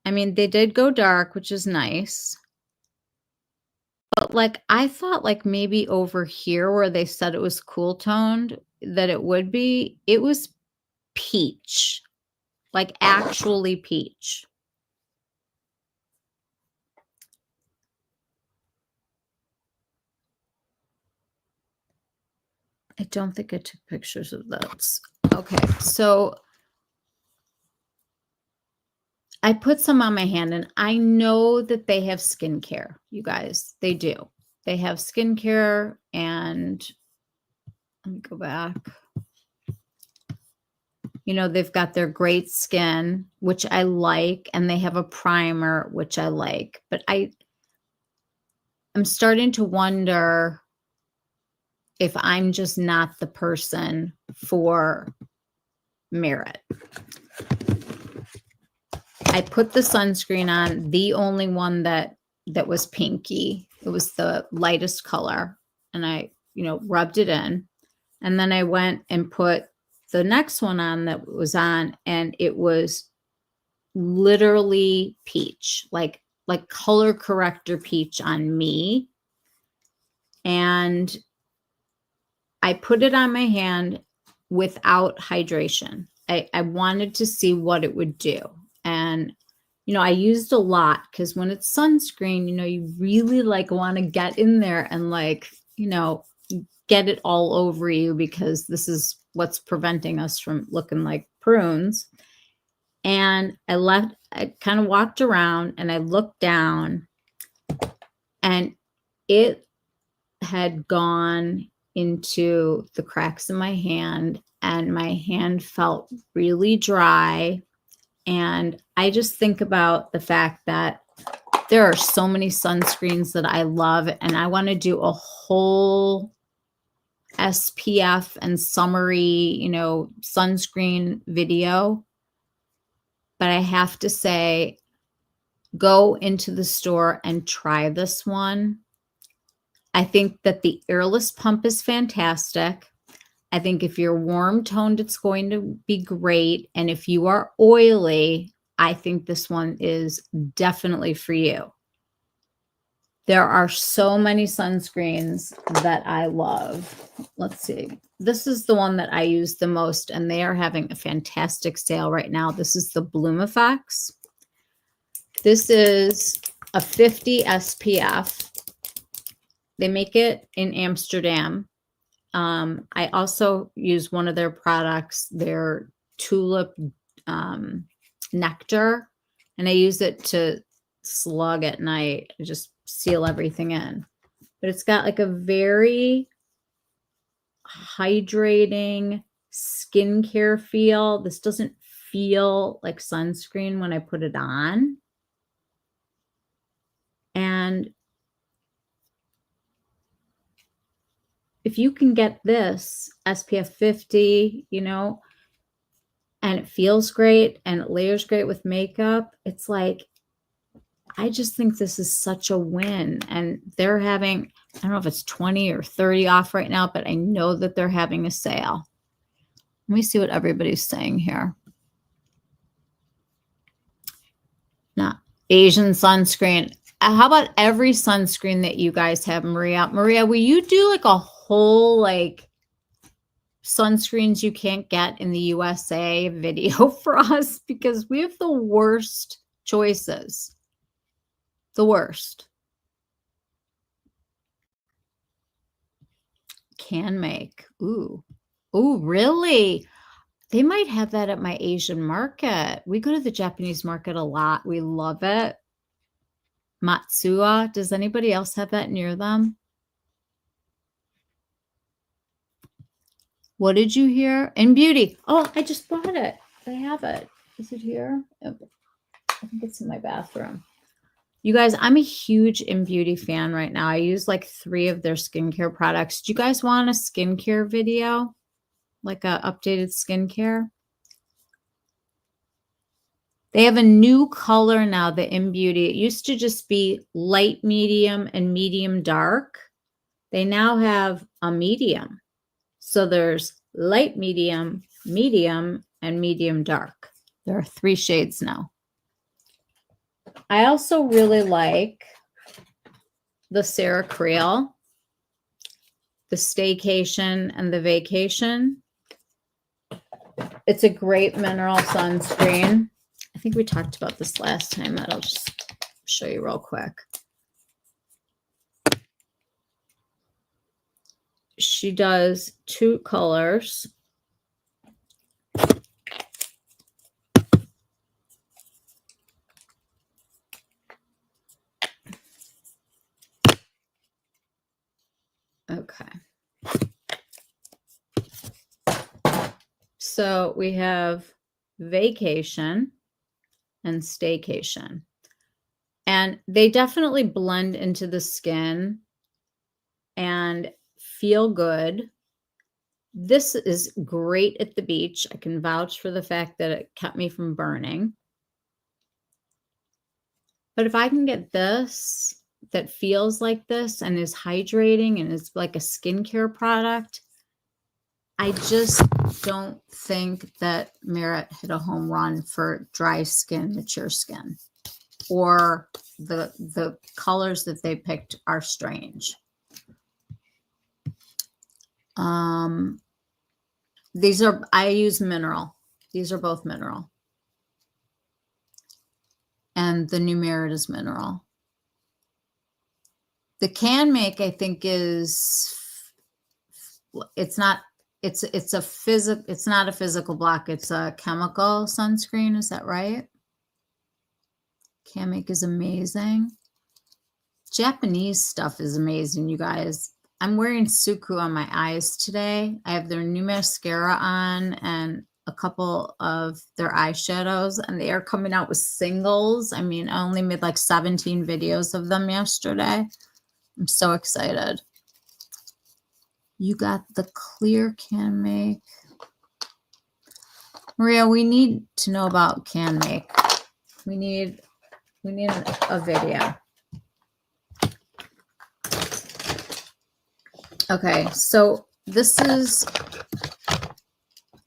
Speaker 1: I mean, they did go dark, which is nice. But like, I thought like maybe over here where they said it was cool toned, that it would be, it was peach, like actually peach. I don't think I took pictures of those. Okay, so I put some on my hand, and I know that they have skincare, you guys. They do. They have skincare, and let me go back. You know, they've got their Great Skin, which I like, and they have a primer, which I like. But I'm starting to wonder if I'm just not the person for Merit. I put the sunscreen on, the only one that was pinky. It was the lightest color, and I, rubbed it in. And then I went and put the next one on that was on, and it was literally peach, like color corrector peach on me. And I put it on my hand without hydration. I wanted to see what it would do. And I used a lot because when it's sunscreen, you really like want to get in there and like, get it all over you because this is what's preventing us from looking like prunes. And I kind of walked around and I looked down and it had gone into the cracks in my hand and my hand felt really dry. And I just think about the fact that there are so many sunscreens that I love, and I want to do a whole SPF and summary, sunscreen video. But I have to say, go into the store and try this one. I think that the airless pump is fantastic. I think if you're warm toned, it's going to be great. And if you are oily, I think this one is definitely for you. There are so many sunscreens that I love. Let's see. This is the one that I use the most, and they are having a fantastic sale right now. This is the Bloomifex. This is a 50 SPF. They make it in Amsterdam. I also use one of their products, their Tulip Nectar, and I use it to slug at night. I just seal everything in. But it's got like a very hydrating skincare feel. This doesn't feel like sunscreen when I put it on. And if you can get this SPF 50, and it feels great and it layers great with makeup, it's like, I just think this is such a win. And they're having, I don't know if it's 20 or 30 off right now, but I know that they're having a sale. Let me see what everybody's saying here. Not Asian sunscreen. How about every sunscreen that you guys have, Maria? Maria, will you do like a whole like sunscreens you can't get in the USA video for us? Because we have the worst choices. The worst. Can make. Ooh. Ooh, really? They might have that at my Asian market. We go to the Japanese market a lot. We love it. Matsuya. Does anybody else have that near them? What did you hear? In Beauty. Oh, I just bought it. I have it. Is it here? Oh, I think it's in my bathroom. You guys, I'm a huge In Beauty fan right now. I use like 3 of their skincare products. Do you guys want a skincare video? Like a updated skincare? They have a new color now, the In Beauty. It used to just be light medium and medium dark. They now have a medium. So there's light medium, medium, and medium dark. There are 3 shades now. I also really like the CeraCreole, the Staycation, and the Vacation. It's a great mineral sunscreen. I think we talked about this last time, but I'll just show you real quick. She does 2 colors. Okay. So we have Vacation and Staycation. And they definitely blend into the skin and feel good. This is great at the beach. I can vouch for the fact that it kept me from burning. But if I can get this that feels like this and is hydrating and is like a skincare product, I just don't think that Merit hit a home run for dry skin, mature skin, or the colors that they picked are strange. These are, I use mineral. These are both mineral. and the new Meritus mineral. The Can Make, I think, is, it's not a physical block, it's a chemical sunscreen, is that right? Can Make is amazing. Japanese stuff is amazing, you guys. I'm wearing Suku on my eyes today. I have their new mascara on and a couple of their eyeshadows, and they are coming out with singles. I mean, I only made like 17 videos of them yesterday. I'm so excited. You got the clear Can Make. Maria, we need to know about Can Make. We need a video. Okay, so this is, I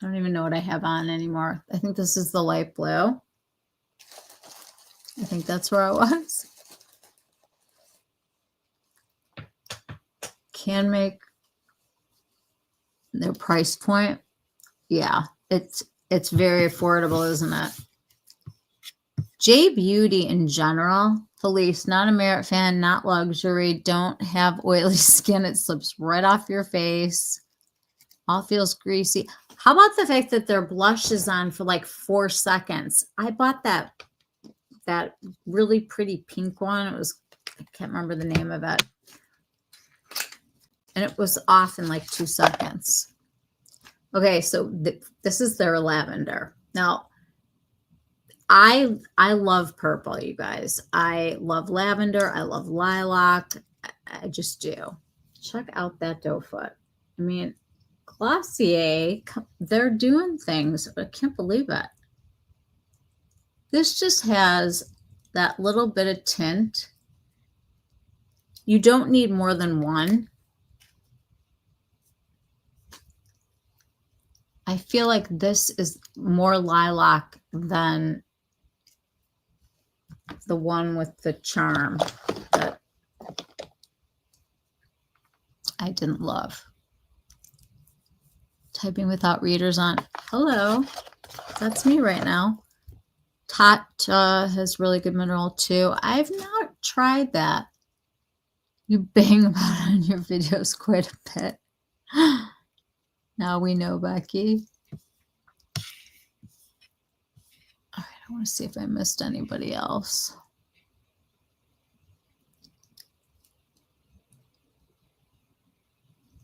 Speaker 1: don't even know what I have on anymore. I think this is the light blue. I think that's where I was. Can Make, their price point. Yeah, it's very affordable, isn't it? J Beauty in general, Felice, not a Merit fan, not luxury, don't have oily skin. It slips right off your face. All feels greasy. How about the fact that their blush is on for like 4 seconds? I bought that really pretty pink one. It was, I can't remember the name of it. And it was off in like 2 seconds. Okay, so this is their lavender. Now, I love purple, you guys. I love lavender. I love lilac. I just do. Check out that doe foot. I mean, Glossier, they're doing things. I can't believe it. This just has that little bit of tint. You don't need more than one. I feel like this is more lilac than the one with the charm that I didn't love. Typing without readers on. Hello, that's me right now. Tatcha has really good mineral too. I've not tried that. You bang about it in your videos quite a bit. Now we know, Becky. All right, I want to see if I missed anybody else.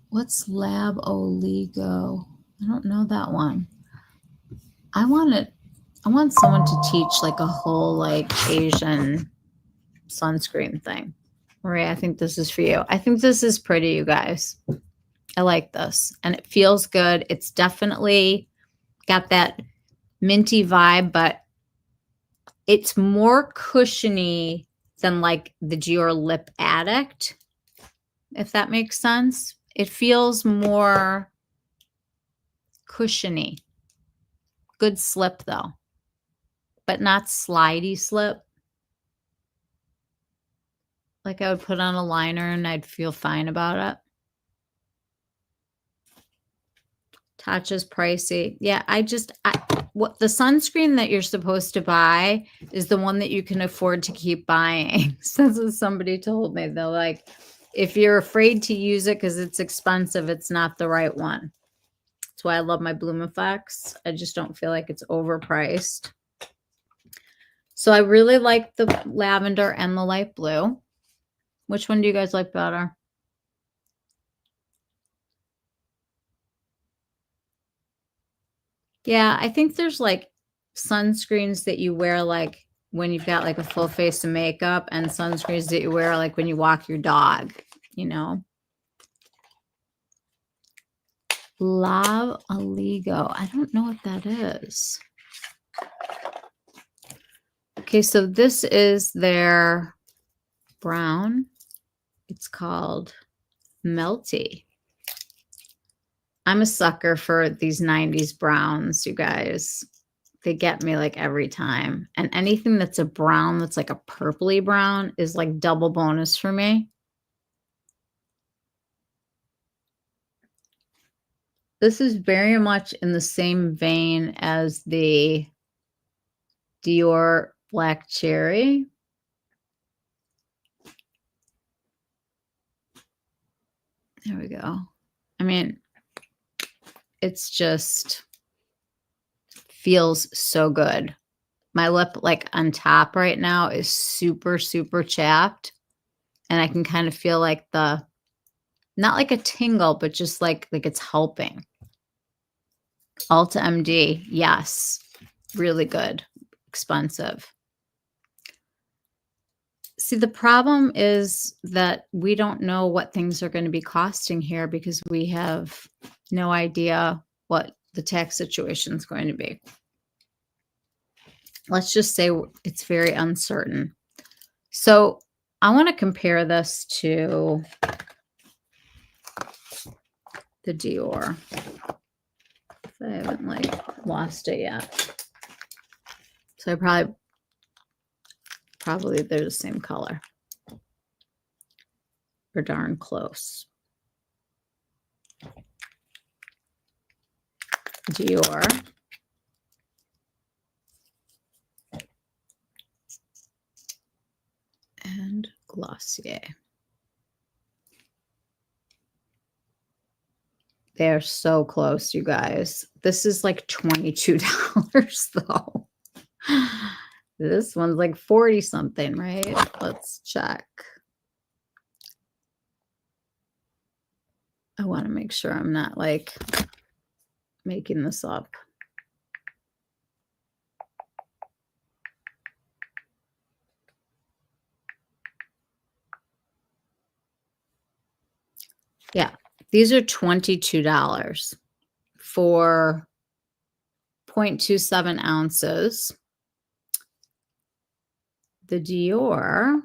Speaker 1: What's Lab Oligo? I don't know that one. I want someone to teach like a whole like Asian sunscreen thing. Maria, I think this is for you. I think this is pretty, you guys. I like this. And it feels good. It's definitely got that minty vibe, but it's more cushiony than like the Dior Lip Addict, if that makes sense. It feels more cushiony. Good slip though, but not slidey slip. Like I would put on a liner and I'd feel fine about it. Tatcha's pricey. Yeah, what the sunscreen that you're supposed to buy is the one that you can afford to keep buying. So that's what somebody told me. They're like, if you're afraid to use it because it's expensive, it's not the right one. That's why I love my Bloom Effects. I just don't feel like it's overpriced. So I really like the lavender and the light blue. Which one do you guys like better? Yeah, I think there's like sunscreens that you wear like when you've got like a full face of makeup, and sunscreens that you wear like when you walk your dog, you know. Lab Oligo. I don't know what that is. Okay, so this is their brown. It's called Melty. I'm a sucker for these 90s browns, you guys. They get me like every time. And anything that's a brown that's like a purpley brown is like double bonus for me. This is very much in the same vein as the Dior Black cherry. There we go. I mean, it's just feels so good. My lip, like on top right now, is super, super chapped. And I can kind of feel like not like a tingle, but just like it's helping. Ulta MD, yes. Really good. Expensive. See, the problem is that we don't know what things are going to be costing here because we have no idea what the tax situation is going to be. Let's just say it's very uncertain. So I want to compare this to the Dior. I haven't like lost it yet. So I probably they're the same color. Or darn close. Dior. And Glossier. They're so close, you guys. This is like $22 though. This one's like 40 something, right? Let's check. I want to make sure I'm not like making this up. Yeah, these are $22 for 0.27 ounces. The Dior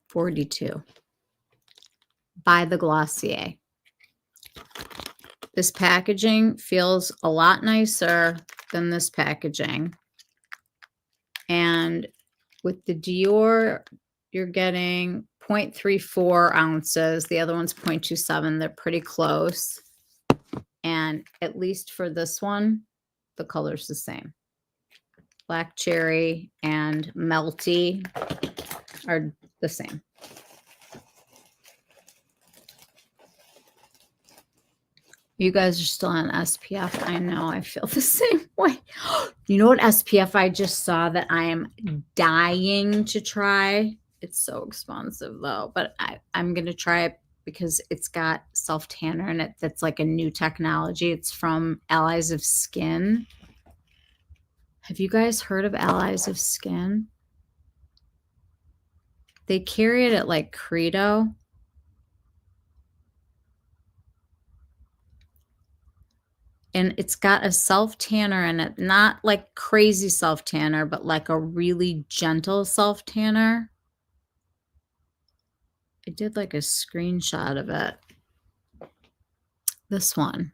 Speaker 1: $42 by the Glossier. This packaging feels a lot nicer than this packaging. And with the Dior, you're getting 0.34 ounces. The other one's 0.27. They're pretty close. And at least for this one, the color's the same. Black cherry and melty are the same. You guys are still on SPF. I know. I feel the same way. You know what SPF I just saw that I am dying to try? It's so expensive though, but I'm going to try it because it's got self-tanner in it. That's like a new technology. It's from Allies of Skin. Have you guys heard of Allies of Skin? They carry it at like Credo. And it's got a self-tanner in it. Not like crazy self-tanner, but like a really gentle self-tanner. I did like a screenshot of it. This one.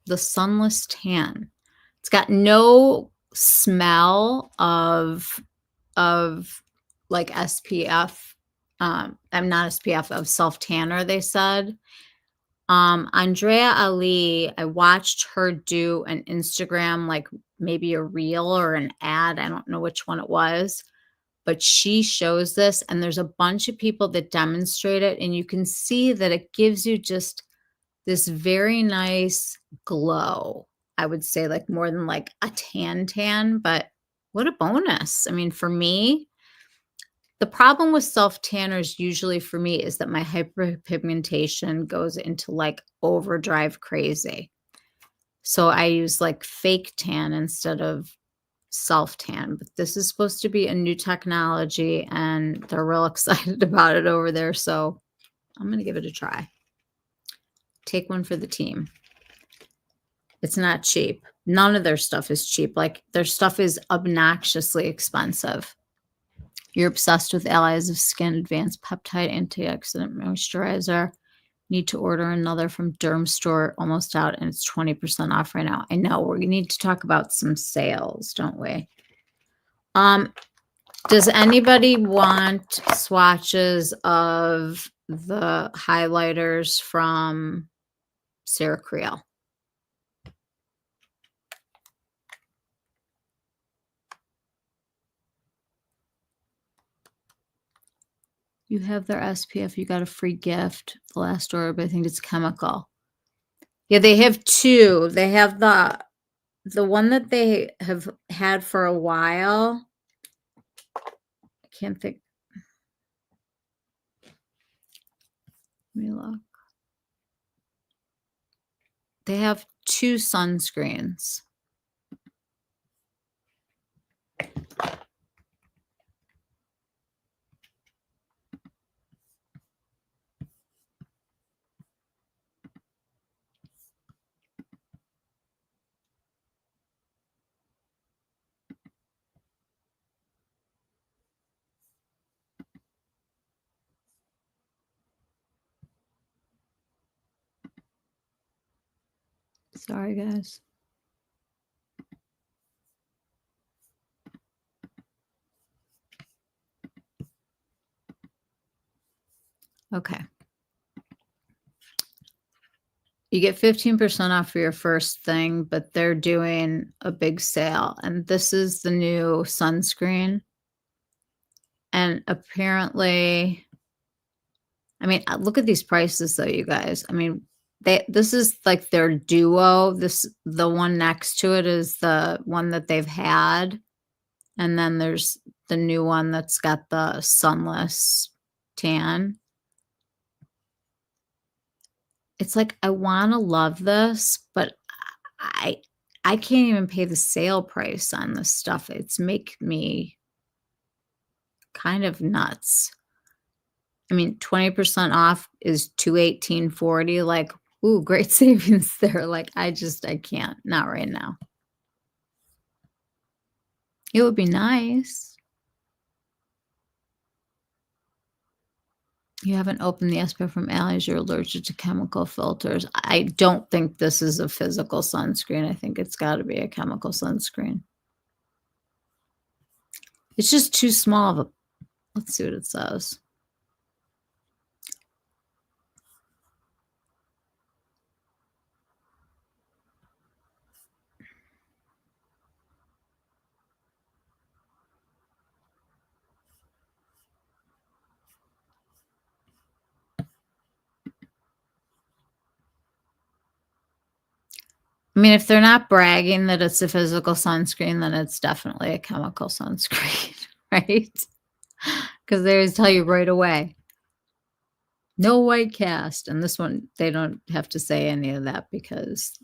Speaker 1: The Sunless Tan. It's got no smell of like SPF. I'm not SPF, of self-tanner, they said. Andrea Ali, I watched her do an Instagram, like maybe a reel or an ad. I don't know which one it was, but she shows this and there's a bunch of people that demonstrate it. And you can see that it gives you just this very nice glow. I would say like more than like a tan, but what a bonus. I mean, for me, the problem with self-tanners usually for me is that my hyperpigmentation goes into like overdrive crazy. So I use like fake tan instead of self-tan. But this is supposed to be a new technology and they're real excited about it over there. So I'm going to give it a try. Take one for the team. It's not cheap. None of their stuff is cheap. Like their stuff is obnoxiously expensive. You're obsessed with Allies of Skin Advanced Peptide Antioxidant Moisturizer. Need to order another from Dermstore. Almost out, and it's 20% off right now. I know. We need to talk about some sales, don't we? Does anybody want swatches of the highlighters from Sarah Creel? You have their SPF. You got a free gift. The last order, but I think it's chemical. Yeah, they have two. They have the one that they have had for a while. I can't think. Let me look. They have two sunscreens. Sorry, guys. Okay. You get 15% off for your first thing, but they're doing a big sale. And this is the new sunscreen. And apparently, I mean, look at these prices though, you guys. I mean, this is like their duo. The one next to it is the one that they've had. And then there's the new one that's got the sunless tan. It's like, I want to love this, but I can't even pay the sale price on this stuff. It's make me kind of nuts. I mean, 20% off is $218.40. Like, ooh, great savings there. Like, I can't. Not right now. It would be nice. You haven't opened the SPF from Allie's. You're allergic to chemical filters. I don't think this is a physical sunscreen. I think it's got to be a chemical sunscreen. It's just too small of a, let's see what it says. I mean, if they're not bragging that it's a physical sunscreen, then it's definitely a chemical sunscreen, right? Because they always tell you right away, no white cast. And this one, they don't have to say any of that because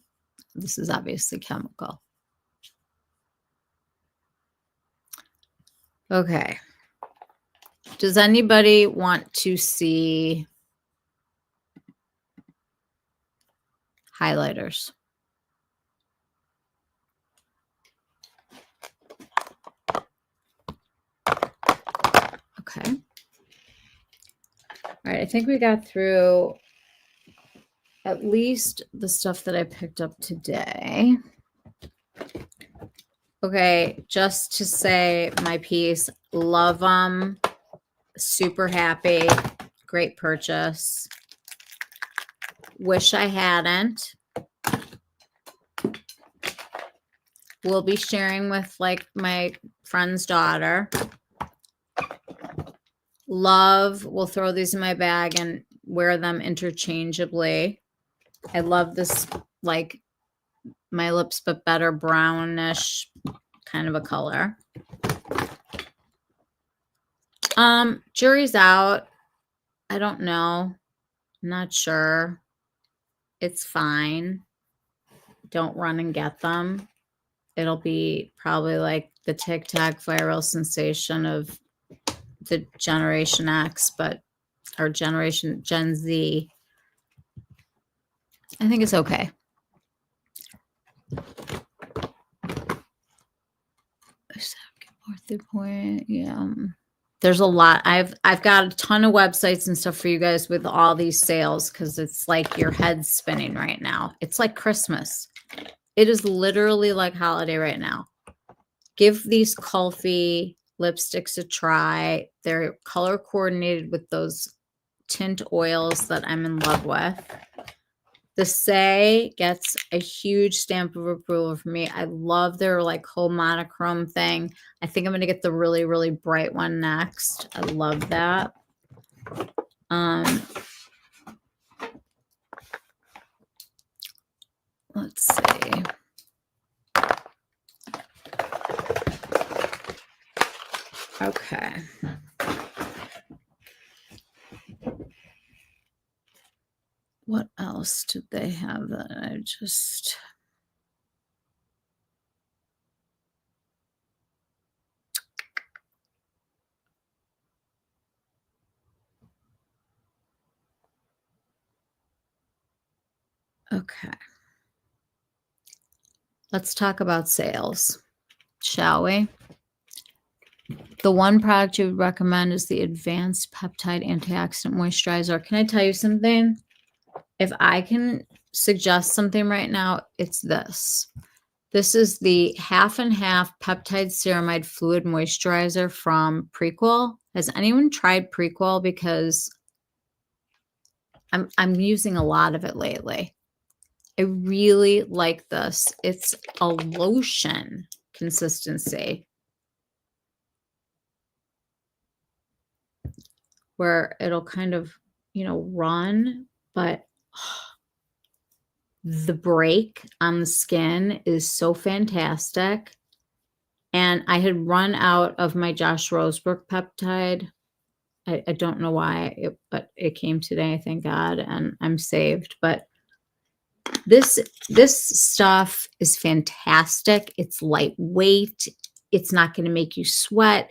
Speaker 1: this is obviously chemical. Okay. Does anybody want to see highlighters? Okay. All right. I think we got through at least the stuff that I picked up today. Okay. Just to say my piece, love them. Super happy. Great purchase. Wish I hadn't. We'll be sharing with like my friend's daughter. Love, we'll throw these in my bag and wear them interchangeably. I love this, like my lips, but better brownish kind of a color. Jury's out. I don't know. I'm not sure. It's fine. Don't run and get them. It'll be probably like the TikTok viral sensation of the Generation X, but our generation, Gen Z. I think it's okay. Birthday point, yeah. There's a lot. I've got a ton of websites and stuff for you guys with all these sales because it's like your head's spinning right now. It's like Christmas. It is literally like holiday right now. Give these Kulfi lipsticks a try. They're color coordinated with those tint oils that I'm in love with. The Say gets a huge stamp of approval for me. I love their like whole monochrome thing. I think I'm going to get the really, really bright one next. I love that. Let's see. Okay. What else did they have that I just... Okay. Let's talk about sales, shall we? The one product you would recommend is the Advanced Peptide Antioxidant Moisturizer. Can I tell you something? If I can suggest something right now, it's this. This is the half and half peptide ceramide fluid moisturizer from Prequel. Has anyone tried Prequel? Because I'm using a lot of it lately. I really like this. It's a lotion consistency where it'll kind of, run, but the break on the skin is so fantastic. And I had run out of my Josh Rosebrook peptide. I don't know why, but it came today, thank God, and I'm saved. But this stuff is fantastic. It's lightweight. It's not going to make you sweat.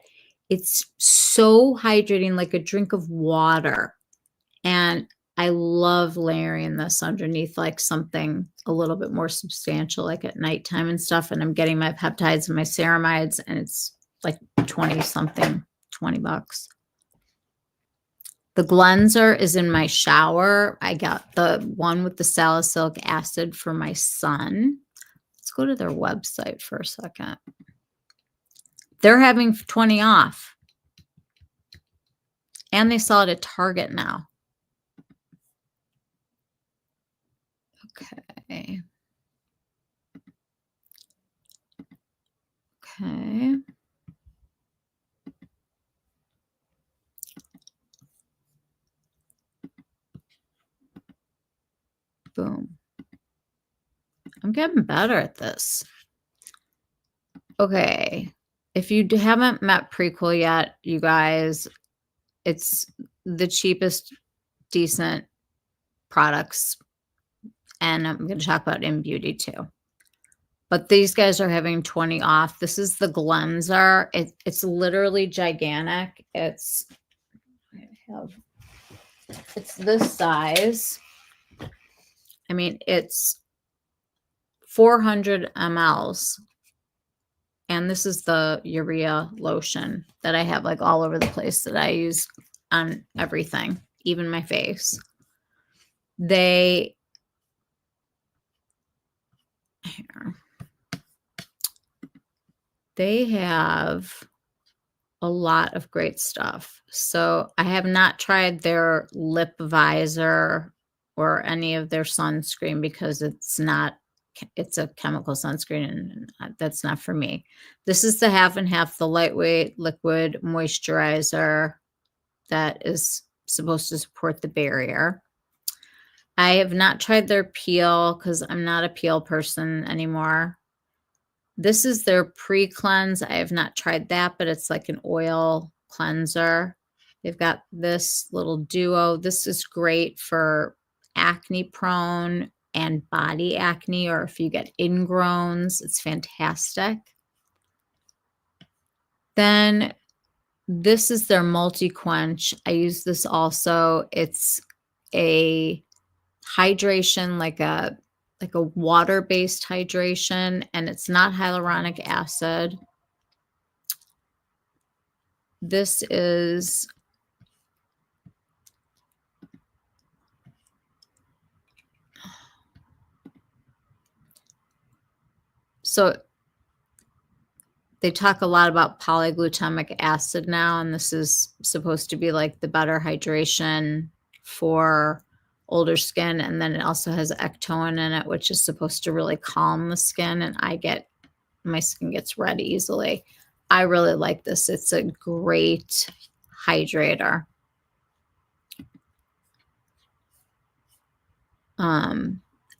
Speaker 1: It's so hydrating, like a drink of water. And I love layering this underneath like something a little bit more substantial, like at nighttime and stuff. And I'm getting my peptides and my ceramides, and it's like 20 something, $20. The Glenzer is in my shower. I got the one with the salicylic acid for my son. Let's go to their website for a second. They're having 20 off. And they sell it at Target now. Okay. Okay. Boom. I'm getting better at this. Okay. If you haven't met Prequel yet, you guys, it's the cheapest, decent products. And I'm going to talk about in beauty too. But these guys are having 20 off. This is the Glenzer. It's literally gigantic. It's this size. I mean, it's 400 mLs. And this is the urea lotion that I have like all over the place that I use on everything, even my face. They have a lot of great stuff. So I have not tried their lip visor or any of their sunscreen because it's a chemical sunscreen and that's not for me. This is the half and half, the lightweight liquid moisturizer that is supposed to support the barrier. I have not tried their peel because I'm not a peel person anymore. This is their pre-cleanse. I have not tried that, but it's like an oil cleanser. They've got this little duo. This is great for acne prone and body acne, or if you get ingrowns, it's fantastic. Then this is their multi-quench. I use this also. It's a hydration, like a water-based hydration, and it's not hyaluronic acid. This is so they talk a lot about polyglutamic acid now, and this is supposed to be like the better hydration for older skin. And then it also has ectoin in it, which is supposed to really calm the skin. And my skin gets red easily. I really like this. It's a great hydrator.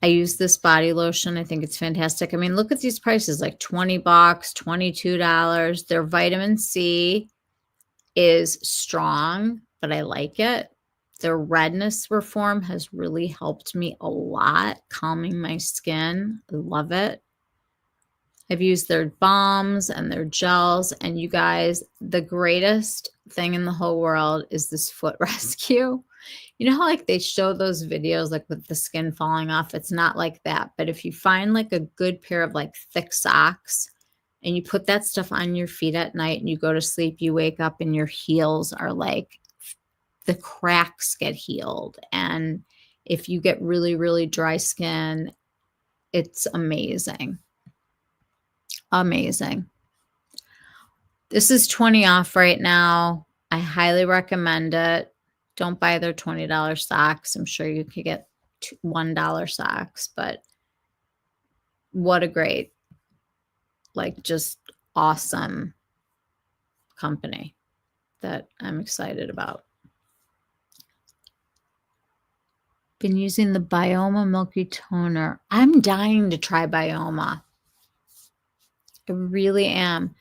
Speaker 1: I use this body lotion. I think it's fantastic. I mean, look at these prices, like $20, $22. Their vitamin C is strong, but I like it. Their redness reform has really helped me a lot, calming my skin. I love it. I've used their balms and their gels, and you guys, the greatest thing in the whole world is this foot rescue. You know how like they show those videos like with the skin falling off? It's not like that. But if you find like a good pair of like thick socks and you put that stuff on your feet at night and you go to sleep, you wake up and your heels are like, the cracks get healed. And if you get really, really dry skin, it's amazing. Amazing. This is 20 off right now. I highly recommend it. Don't buy their $20 socks. I'm sure you could get $1 socks, but what a great, like, just awesome company that I'm excited about. Been using the Bioma Milky Toner. I'm dying to try Bioma. I really am.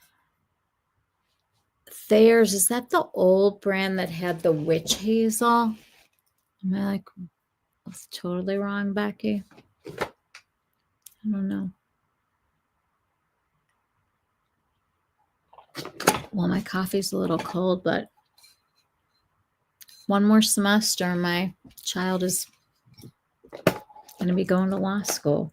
Speaker 1: Thayer's, is that the old brand that had the witch hazel? Am I like that's totally wrong, Becky? I don't know. Well, my coffee's a little cold, but one more semester, my child is going to be going to law school.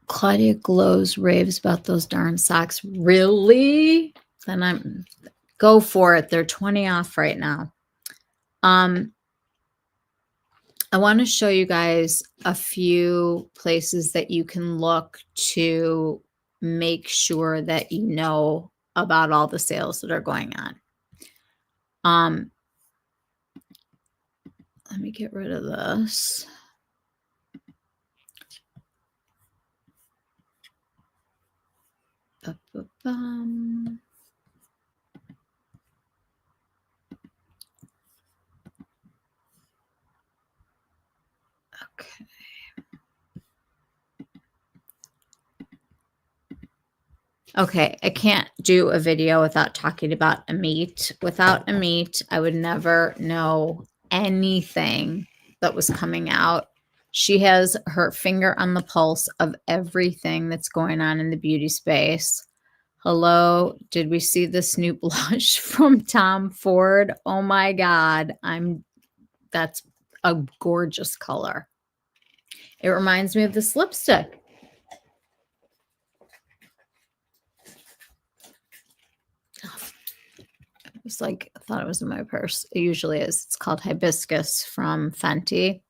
Speaker 1: Claudia glows, raves about those darn socks. Really? Then go for it. They're 20 off right now. I want to show you guys a few places that you can look to make sure that you know about all the sales that are going on. Let me get rid of this. Ba-ba-bum. Okay. Okay, I can't do a video without talking about Amit. Without Amit, I would never know anything that was coming out. She has her finger on the pulse of everything that's going on in the beauty space. Hello, did we see this new blush from Tom Ford? Oh my God, that's a gorgeous color. It reminds me of this lipstick. It was like, I thought it was in my purse. It usually is. It's called Hibiscus from Fenty.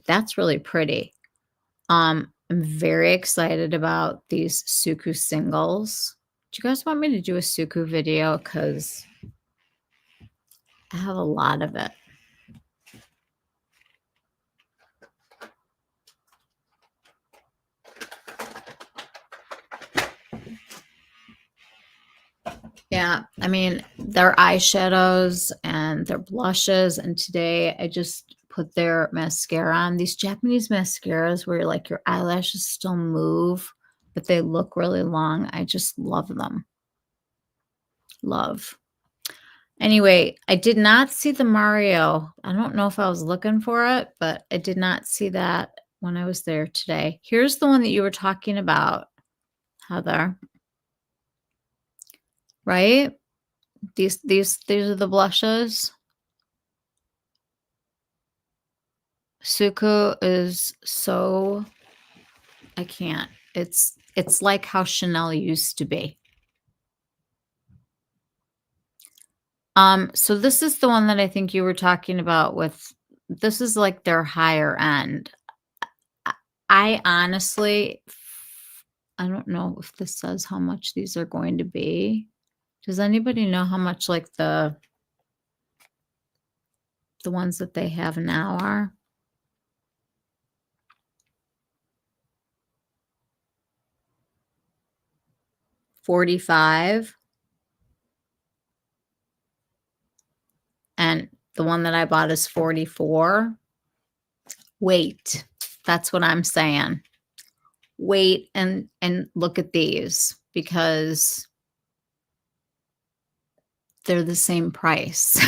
Speaker 1: That's really pretty. I'm very excited about these Suku singles. Do you guys want me to do a Suku video? Because I have a lot of it. Yeah, I mean, their eyeshadows and their blushes. And today I just put their mascara on. These Japanese mascaras where like your eyelashes still move, but they look really long. I just love them. Love. Anyway, I did not see the Mario. I don't know if I was looking for it, but I did not see that when I was there today. Here's the one that you were talking about, Heather. Right? These are the blushes. Suku is so, I can't. It's like how Chanel used to be. So this is the one that I think you were talking about with, this is like their higher end. I honestly, I don't know if this says how much these are going to be. Does anybody know how much like the ones that they have now are? $45. And the one that I bought is $44. Wait, that's what I'm saying. Wait and look at these because they're the same price.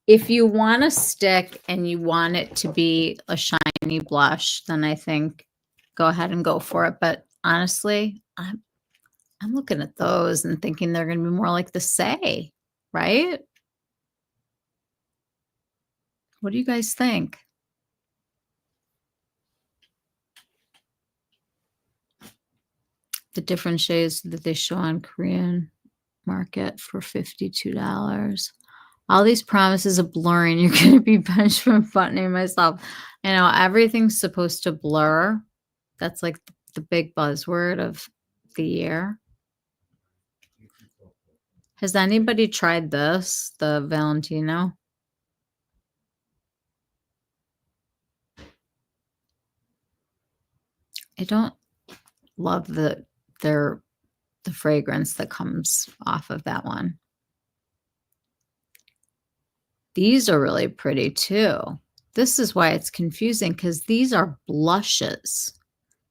Speaker 1: If you want a stick and you want it to be a shiny blush, then I think go ahead and go for it. But honestly, I'm looking at those and thinking they're going to be more like the Saie, right? What do you guys think? The different shades that they show on Korean market for $52. All these promises of blurring. You're going to be benched from buttoning myself. I know everything's supposed to blur. That's like the big buzzword of the year. Has anybody tried this, the Valentino? I don't love the fragrance that comes off of that one. These are really pretty too. This is why it's confusing because these are blushes.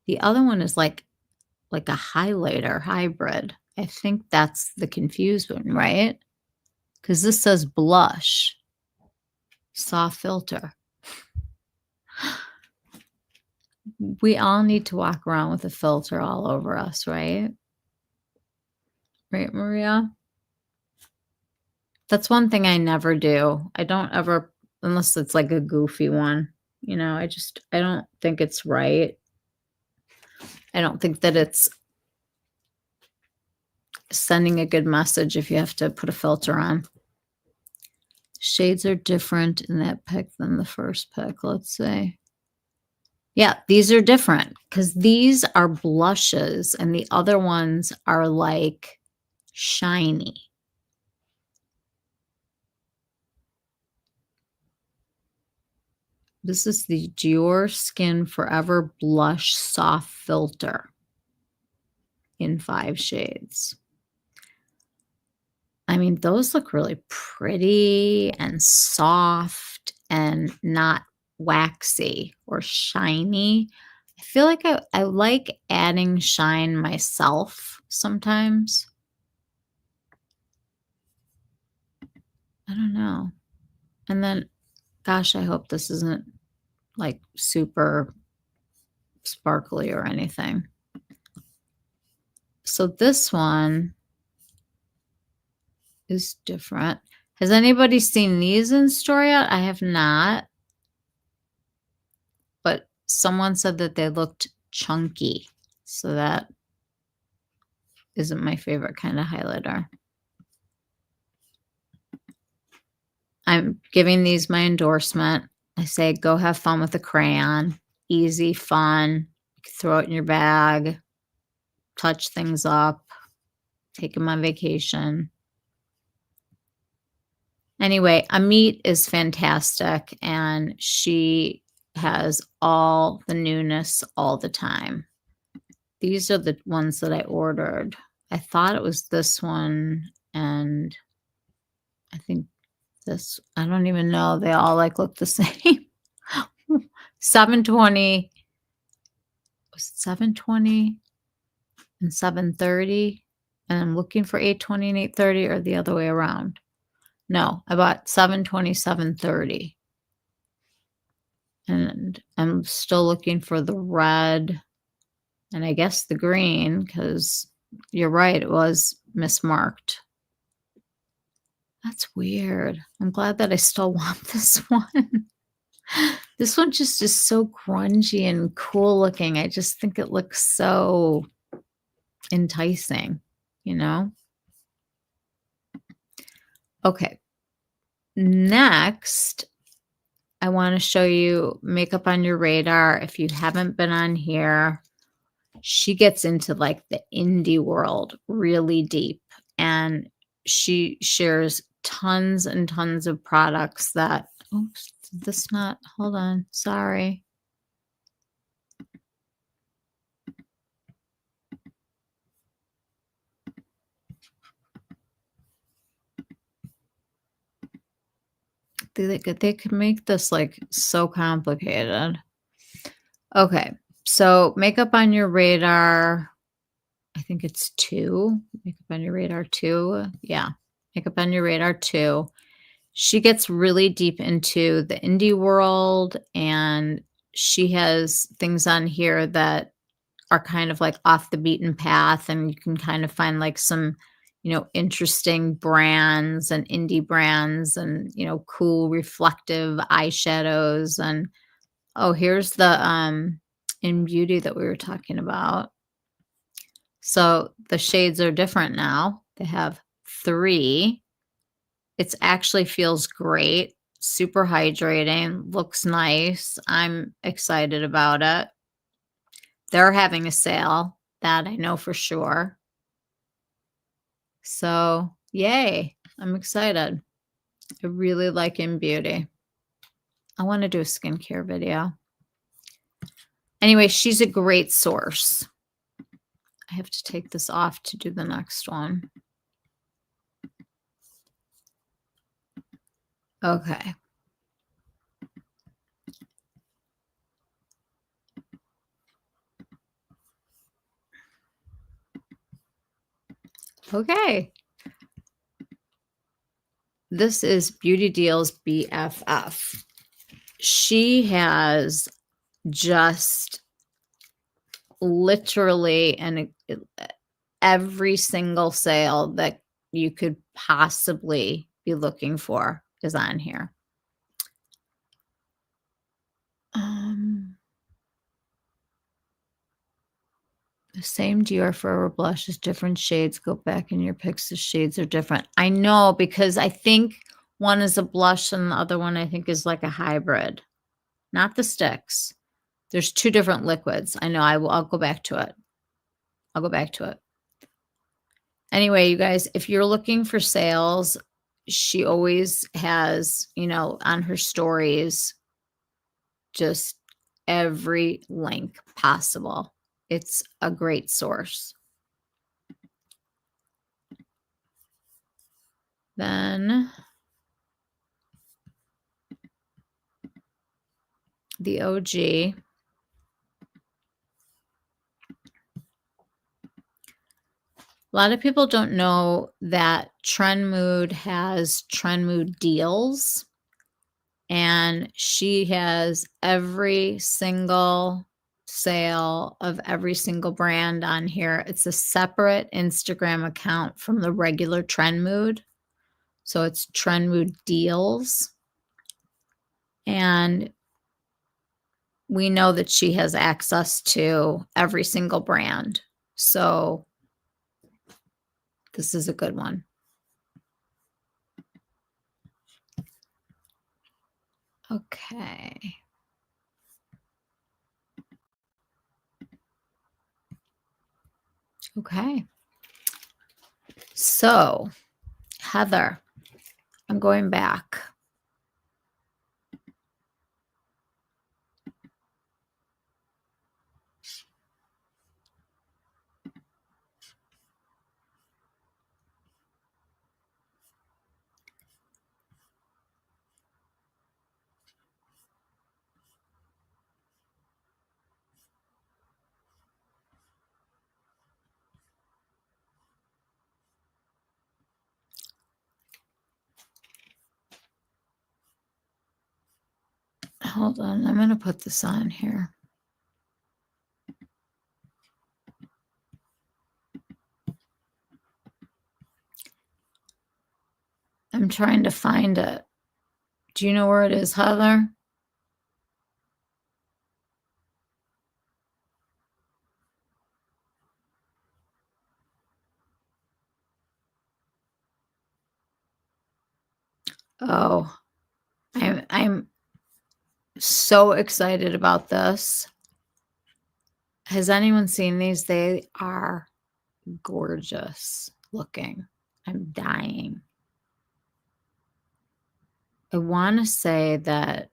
Speaker 1: The other one is like a highlighter hybrid. I think that's the confused one, right? Because this says blush, soft filter. We all need to walk around with a filter all over us, right? Right, Maria? That's one thing I never do. I don't ever, unless it's like a goofy one, you know, I don't think it's right. I don't think that it's sending a good message if you have to put a filter on. Shades are different in that pick than the first pick, let's say. Yeah, these are different because these are blushes and the other ones are like shiny. This is the Dior Skin Forever Blush Soft Filter in 5 shades. I mean, those look really pretty and soft and not waxy or shiny. I feel like I like adding shine myself sometimes. I don't know. And then, gosh, I hope this isn't like super sparkly or anything. So this one is different. Has anybody seen these in store yet? I have not. But someone said that they looked chunky. So that isn't my favorite kind of highlighter. I'm giving these my endorsement. I say go have fun with a crayon. Easy, fun. You can throw it in your bag. Touch things up. Take them on vacation. Anyway, Amit is fantastic, and she has all the newness all the time. These are the ones that I ordered. I thought it was this one, and I think this, I don't even know. They all like look the same. 720. Was it 720 and 730? And I'm looking for 820 and 830 or the other way around. No, I bought 720, 730. And I'm still looking for the red and I guess the green because you're right, it was mismarked. That's weird. I'm glad that I still want this one. This one just is so grungy and cool looking. I just think it looks so enticing, you know? Okay. Next, I want to show you Makeup on Your Radar. If you haven't been on here, She gets into like the indie world really deep, and she shares tons and tons of products that, oops, did this not, hold on, sorry. They could make this like so complicated. Okay. So makeup on your radar, I think it's 2. Makeup on your radar 2. Yeah. Makeup on your radar 2. She gets really deep into the indie world, and she has things on here that are kind of like off the beaten path, and you can kind of find like some, interesting brands and indie brands and, cool reflective eyeshadows. And oh, here's the in beauty that we were talking about. So the shades are different now. They have 3. It's actually feels great, super hydrating, looks nice. I'm excited about it. They're having a sale, that I know for sure. So, yay, I'm excited. I really like In Beauty. I want to do a skincare video. Anyway, she's a great source. I have to take this off to do the next one. Okay. Okay. This is Beauty Deals BFF. She has just literally and every single sale that you could possibly be looking for is on here. The same Dior Forever blushes, different shades. Go back in your pics. The shades are different. I know, because I think one is a blush and the other one I think is like a hybrid, not the sticks. There's 2 different liquids. I know. I'll go back to it. I'll go back to it. Anyway, you guys, if you're looking for sales, she always has, on her stories, just every link possible. It's a great source. Then the OG. A lot of people don't know that Trendmood has Trendmood deals, and she has every single sale of every single brand on here. It's a separate Instagram account from the regular Trendmood. So it's Trendmood deals. And we know that she has access to every single brand. So this is a good one. Okay. Okay. So, Heather, I'm going back. Hold on. I'm going to put this on here. I'm trying to find it. Do you know where it is, Heather? Oh, I'm so excited about this. Has anyone seen these? They are gorgeous looking. I'm dying. I want to say that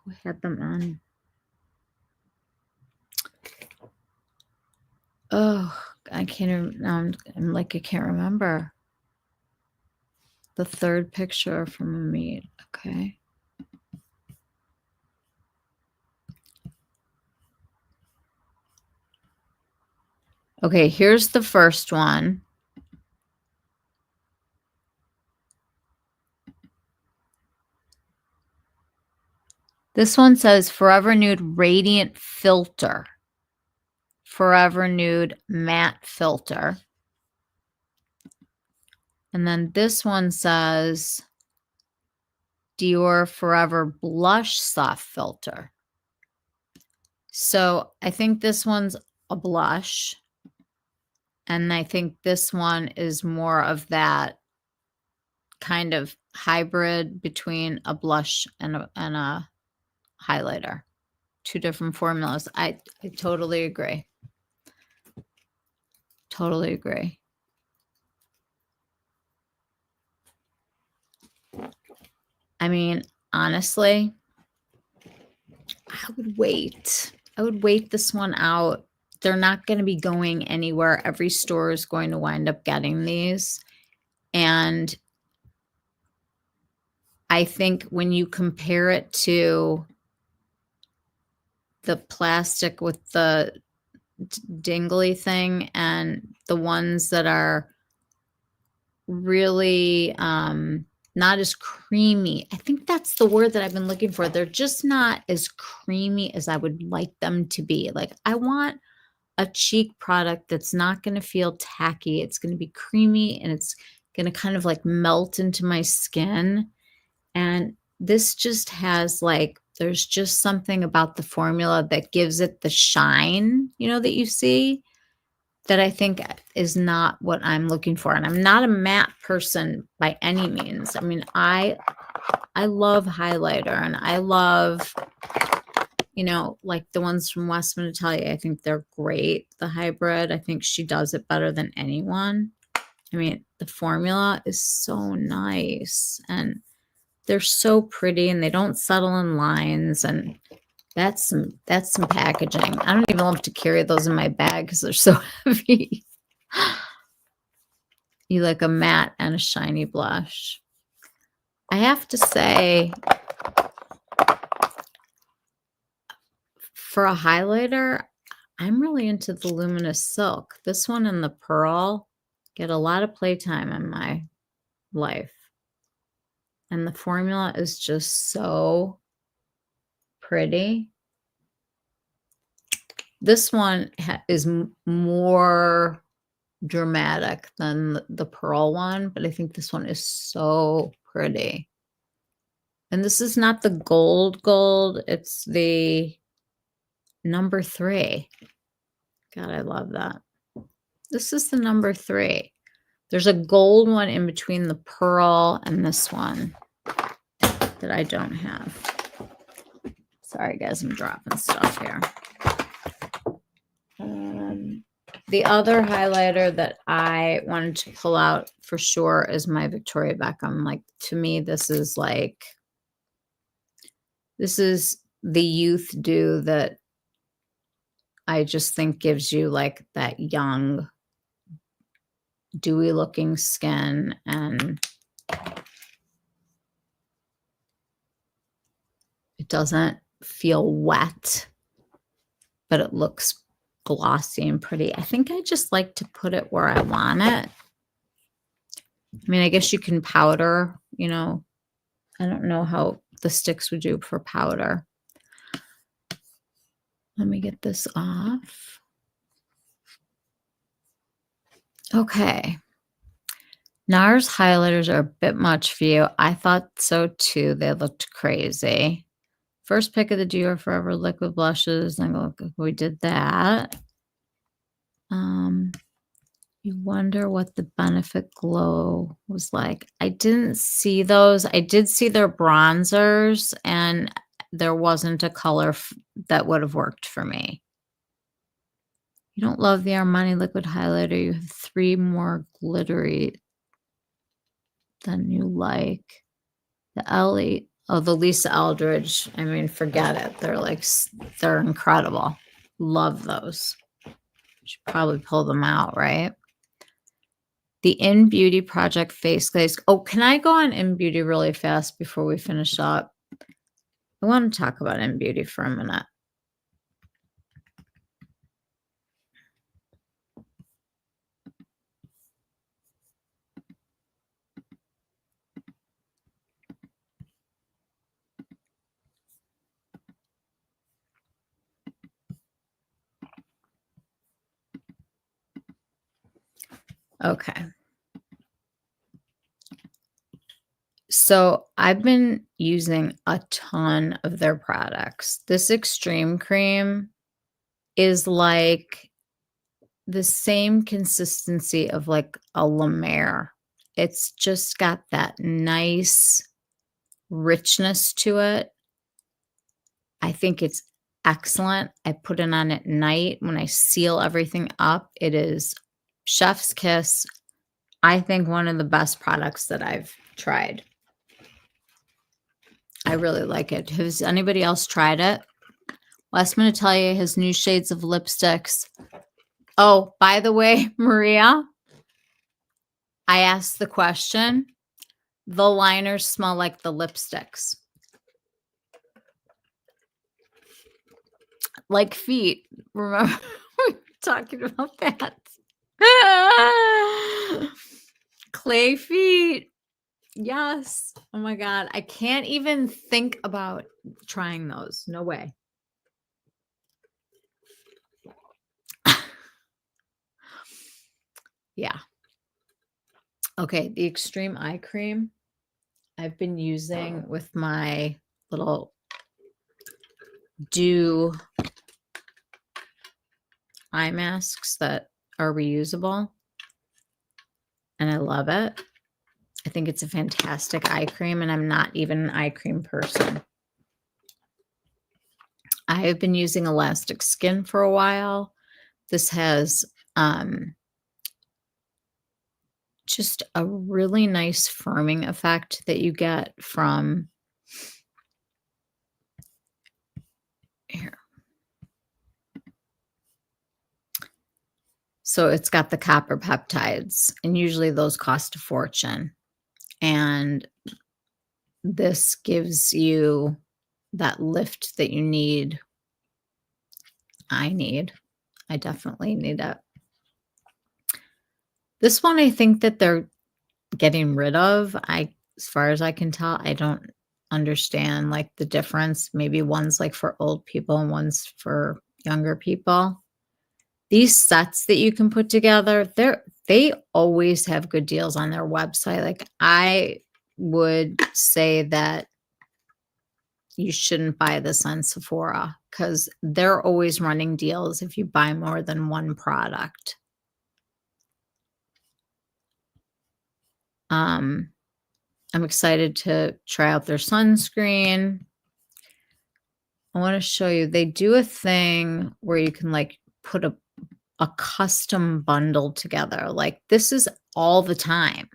Speaker 1: who had them on? Oh, I can't even, I'm like, I can't remember. The third picture from a meet. Okay. Okay, here's the first one. This one says Forever Nude Radiant Filter. Forever Nude Matte Filter. And then this one says Dior Forever Blush Soft Filter. So I think this one's a blush. And I think this one is more of that kind of hybrid between a blush and a highlighter. Two different formulas. I totally agree. Totally agree. I mean, honestly, I would wait. I would wait this one out. They're not going to be going anywhere. Every store is going to wind up getting these. And I think when you compare it to the plastic with the dingly thing and the ones that are really not as creamy. I think that's the word that I've been looking for. They're just not as creamy as I would like them to be. Like, I want a cheek product that's not going to feel tacky. It's going to be creamy and it's going to kind of like melt into my skin. And this just has like, there's just something about the formula that gives it the shine, you know, that you see, that I think is not what I'm looking for. And I'm not a matte person by any means. I mean, I love highlighter and I love, you know, like the ones from Westman Atelier. I think they're great. The hybrid, I think she does it better than anyone. I mean, the formula is so nice and they're so pretty and they don't settle in lines, and that's some packaging. I don't even love to carry those in my bag because they're so heavy. You like a matte and a shiny blush. I have to say, for a highlighter, I'm really into the Luminous Silk. This one and the Pearl get a lot of playtime in my life. And the formula is just so pretty. This one is more dramatic than the Pearl one, but I think this one is so pretty. And this is not the gold, it's the number 3. God, I love that. This is the number 3. There's a gold one in between the Pearl and this one that I don't have. Sorry, guys, I'm dropping stuff here. The other highlighter that I wanted to pull out for sure is my Victoria Beckham. Like, to me, this is the Youth Dew that I just think gives you like that young, dewy looking skin, and it doesn't feel wet, but it looks glossy and pretty. I think I just like to put it where I want it. I mean, I guess you can powder, you know. I don't know how the sticks would do for powder. Let me get this off. Okay. NARS highlighters are a bit much for you. I thought so too. They looked crazy. First pick of the Dior Forever liquid blushes. And we did that. You wonder what the Benefit Glow was like. I didn't see those. I did see their bronzers, and there wasn't a color that would have worked for me. You don't love the Armani liquid highlighter. You have 3 more glittery than you like. The Ellie, oh, the Lisa Eldridge. I mean, forget it. They're like, they're incredible. Love those. Should probably pull them out, right? The In Beauty Project Face Glaze. Oh, can I go on In Beauty really fast before we finish up? I want to talk about In Beauty for a minute. Okay. So I've been using a ton of their products. This Extreme Cream is like the same consistency of like a La Mer. It's just got that nice richness to it. I think it's excellent. I put it on at night when I seal everything up. It is chef's kiss. I think one of the best products that I've tried. I really like it. Has anybody else tried it? Well, I'm going to tell you his new shades of lipsticks. Oh, by the way, Maria, I asked the question. The liners smell like the lipsticks. Like feet. Remember we were talking about that? Clay feet. Yes. Oh my God. I can't even think about trying those. No way. Yeah. Okay. The Extreme Eye Cream I've been using with my little Dew eye masks that are reusable. And I love it. I think it's a fantastic eye cream, and I'm not even an eye cream person. I have been using Elastic Skin for a while. This has just a really nice firming effect that you get from here. So it's got the copper peptides, and usually those cost a fortune. And this gives you that lift that you need. I definitely need it. This one, I think that they're getting rid of. As far as I can tell, I don't understand like the difference. Maybe one's like for old people and one's for younger people. These sets that you can put together, they always have good deals on their website. Like I would say that you shouldn't buy this on Sephora because they're always running deals if you buy more than one product. I'm excited to try out their sunscreen. I want to show you, they do a thing where you can like put a custom bundle together. Like this is all the time.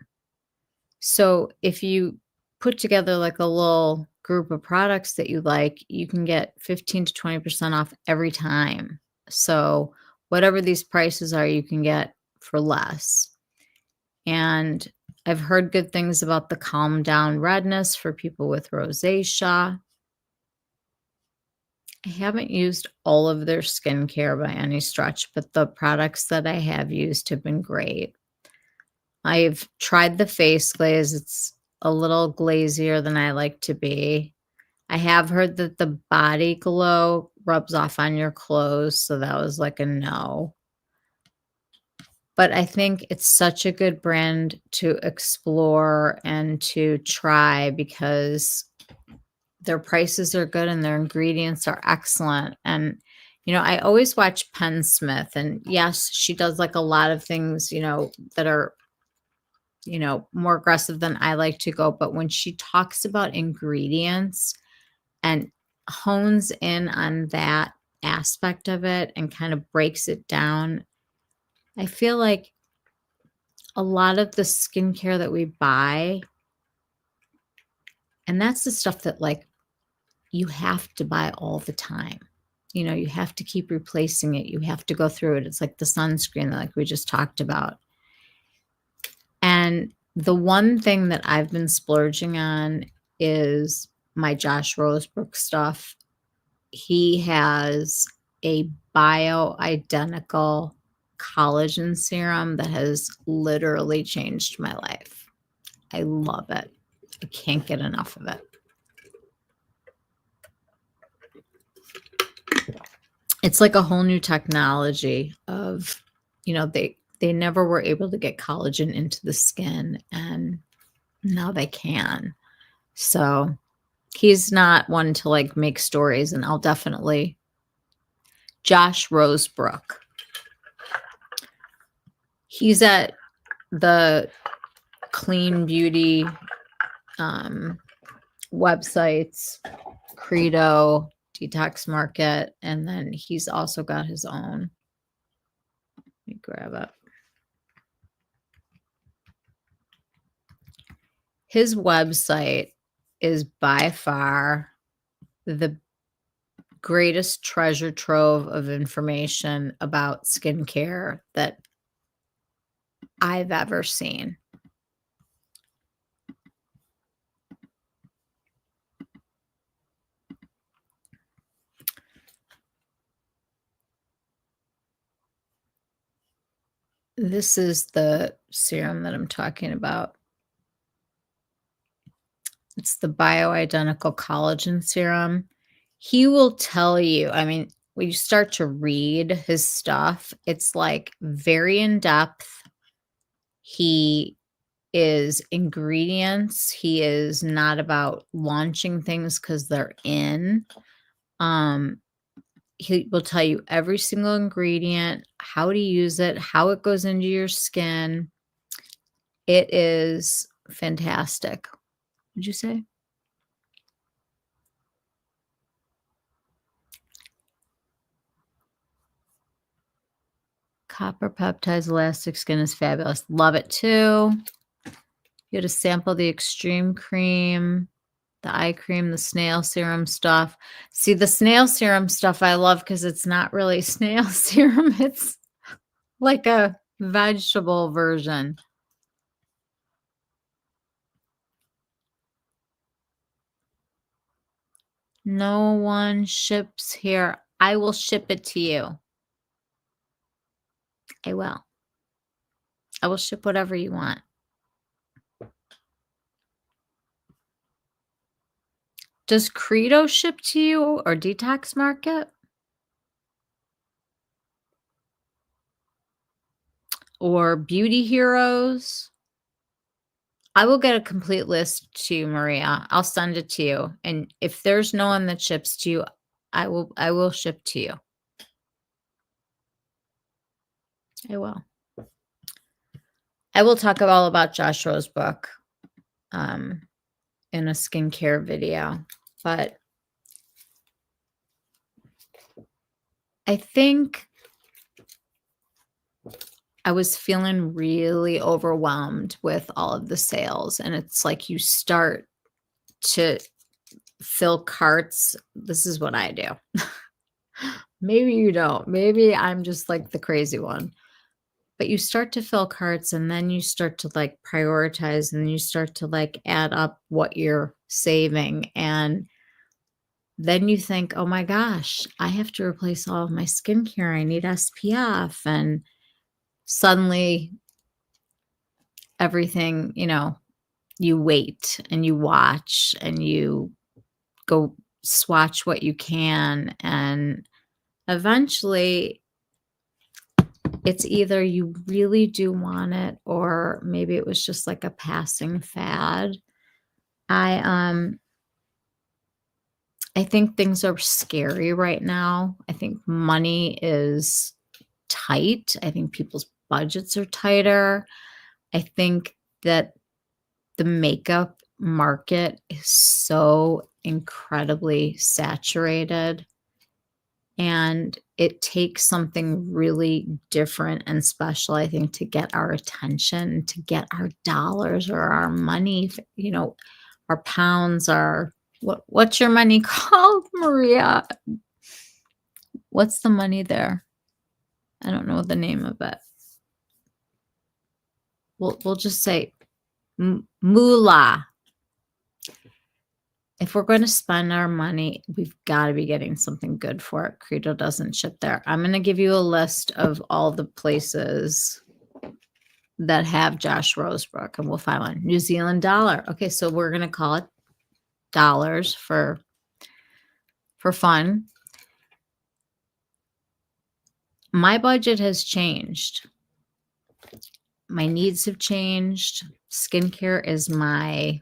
Speaker 1: So if you put together like a little group of products that you like, you can get 15 to 20% off every time. So whatever these prices are, you can get for less. And I've heard good things about the Calm Down Redness for people with rosacea. I haven't used all of their skincare by any stretch, but the products that I have used have been great. I've tried the face glaze. It's a little glazier than I like to be. I have heard that the body glow rubs off on your clothes, so that was like a no. But I think it's such a good brand to explore and to try because their prices are good and their ingredients are excellent. And, I always watch Penn Smith, and yes, she does like a lot of things, that are, more aggressive than I like to go. But when she talks about ingredients and hones in on that aspect of it and kind of breaks it down, I feel like a lot of the skincare that we buy, and that's the stuff that like you have to buy all the time. You know, you have to keep replacing it. You have to go through it. It's like the sunscreen that like we just talked about. And the one thing that I've been splurging on is my Josh Rosebrook stuff. He has a bioidentical collagen serum that has literally changed my life. I love it. I can't get enough of it. It's like a whole new technology of, you know, they never were able to get collagen into the skin, and now they can. So he's not one to like make stories, and I'll definitely Josh Rosebrook. He's at the clean beauty websites, Credo, Detox Market, and then he's also got his own. Let me grab it. His website is by far the greatest treasure trove of information about skincare that I've ever seen. This is the serum that I'm talking about. It's the bioidentical collagen serum. He will tell you, I mean, when you start to read his stuff, it's like very in depth. He is ingredients. He is not about launching things because they're in. He will tell you every single ingredient, how to use it, how it goes into your skin. It is fantastic. What'd you say? Copper peptides, elastic skin is fabulous. Love it too. You had to sample the extreme cream, the eye cream, the snail serum stuff. See, the snail serum stuff I love because it's not really snail serum. It's like a vegetable version. No one ships here. I will ship it to you. I will. I will ship whatever you want. Does Credo ship to you or Detox Market? Or Beauty Heroes? I will get a complete list to you, Maria. I'll send it to you. And if there's no one that ships to you, I will ship to you. I will. I will talk all about Josh Rosebrook in a skincare video, but I think I was feeling really overwhelmed with all of the sales, and it's like you start to fill carts. This is what I do. Maybe you don't. Maybe I'm just like the crazy one. But you start to fill carts, and then you start to like prioritize, and you start to like add up what you're saving. And then you think, oh my gosh, I have to replace all of my skincare. I need SPF. And suddenly everything, you know, you wait and you watch and you go swatch what you can. And eventually it's either you really do want it or maybe it was just like a passing fad. I think things are scary right now. I think money is tight. I think people's budgets are tighter. I think that the makeup market is so incredibly saturated. And it takes something really different and special, I think, to get our attention, to get our dollars or our money, our pounds, what's your money called, Maria? What's the money there? I don't know the name of it. We'll just say moolah. If we're going to spend our money, we've got to be getting something good for it. Credo doesn't ship there. I'm going to give you a list of all the places that have Josh Rosebrook, and we'll find one. New Zealand dollar. Okay, so we're going to call it dollars for fun. My budget has changed. My needs have changed. Skincare is my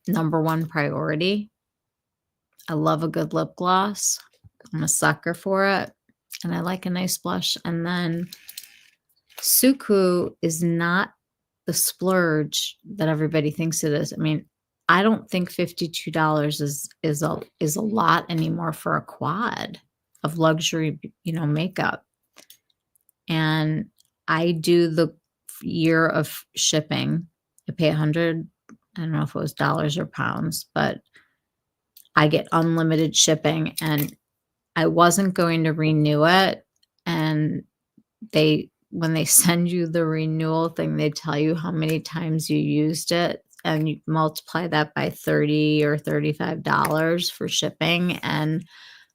Speaker 1: number one priority. I love a good lip gloss. I'm a sucker for it. And I like a nice blush. And then Suku is not the splurge that everybody thinks it is. I mean, I don't think $52 is a lot anymore for a quad of luxury, makeup. And I do the year of shipping. I pay $100. I don't know if it was dollars or pounds, but I get unlimited shipping, and I wasn't going to renew it. And when they send you the renewal thing, they tell you how many times you used it, and you multiply that by $30 or $35 for shipping. And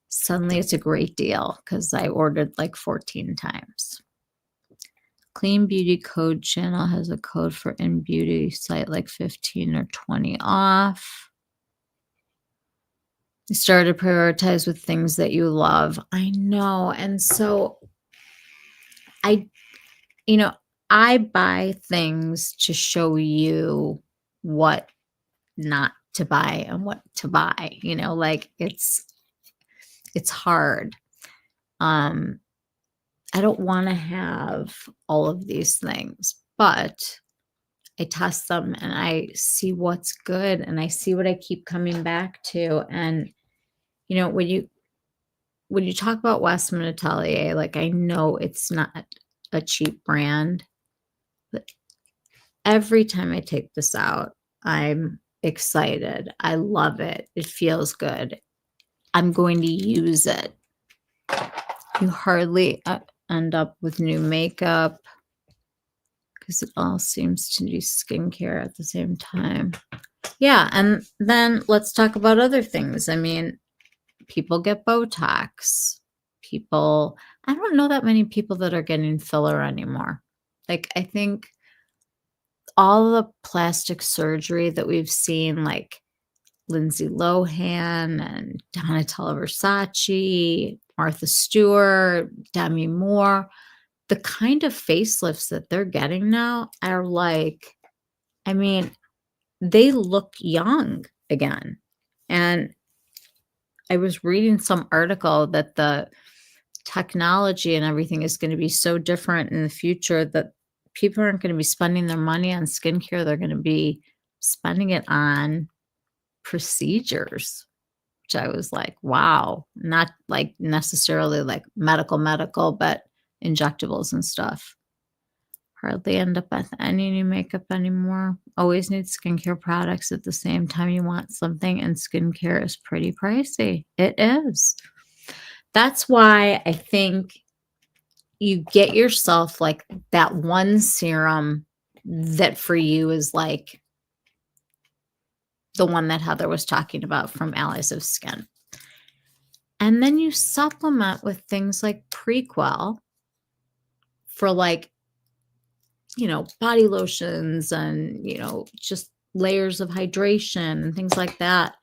Speaker 1: suddenly it's a great deal because I ordered like 14 times. Clean Beauty Code Channel has a code for In Beauty site, like 15 or 20 off. You started to prioritize with things that you love. I know. And so I buy things to show you what not to buy and what to buy, like it's hard. I don't want to have all of these things, but I test them and I see what's good and I see what I keep coming back to. And, when you talk about Westman Atelier, like I know it's not a cheap brand, but every time I take this out, I'm excited. I love it. It feels good. I'm going to use it. You hardly end up with new makeup because it all seems to be skincare at the same time. Yeah, and then let's talk about other things. I mean, people get Botox. I don't know that many people that are getting filler anymore. Like, I think all the plastic surgery that we've seen, like Lindsay Lohan and Donatella Versace, Martha Stewart, Demi Moore, the kind of facelifts that they're getting now are like, I mean, they look young again. And I was reading some article that the technology and everything is going to be so different in the future that people aren't going to be spending their money on skincare. They're going to be spending it on procedures, which I was like, wow, not like necessarily like medical, but injectables and stuff. Hardly end up with any new makeup anymore. Always need skincare products at the same time you want something, and skincare is pretty pricey. It is. That's why I think you get yourself like that one serum that for you is like the one that Heather was talking about from Allies of Skin. And then you supplement with things like Prequel for like, body lotions and, just layers of hydration and things like that.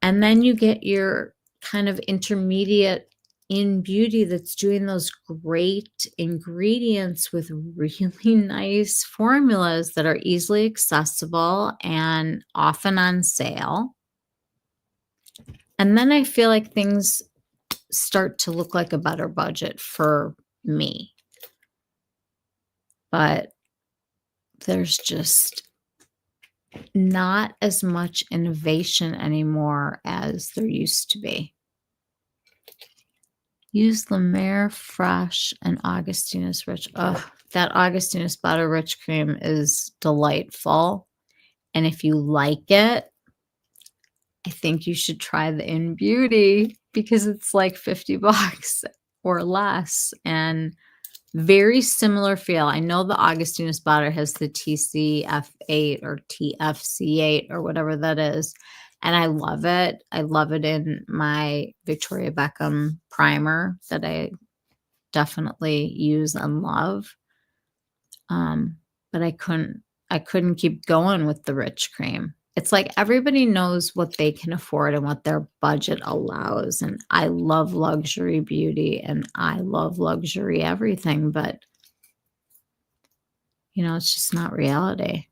Speaker 1: And then you get your kind of intermediate in beauty that's doing those great ingredients with really nice formulas that are easily accessible and often on sale. And then I feel like things start to look like a better budget for me. But there's just not as much innovation anymore as there used to be. Use La Mer Fresh and Augustinus Rich. Oh, that Augustinus Butter Rich Cream is delightful. And if you like it, I think you should try the In Beauty because it's like 50 bucks or less and very similar feel. I know the Augustinus Butter has the TCF8 or TFC8 or whatever that is. And I love it. I love it in my Victoria Beckham primer that I definitely use and love. But I couldn't keep going with the rich cream. It's like everybody knows what they can afford and what their budget allows. And I love luxury beauty and I love luxury everything, but it's just not reality.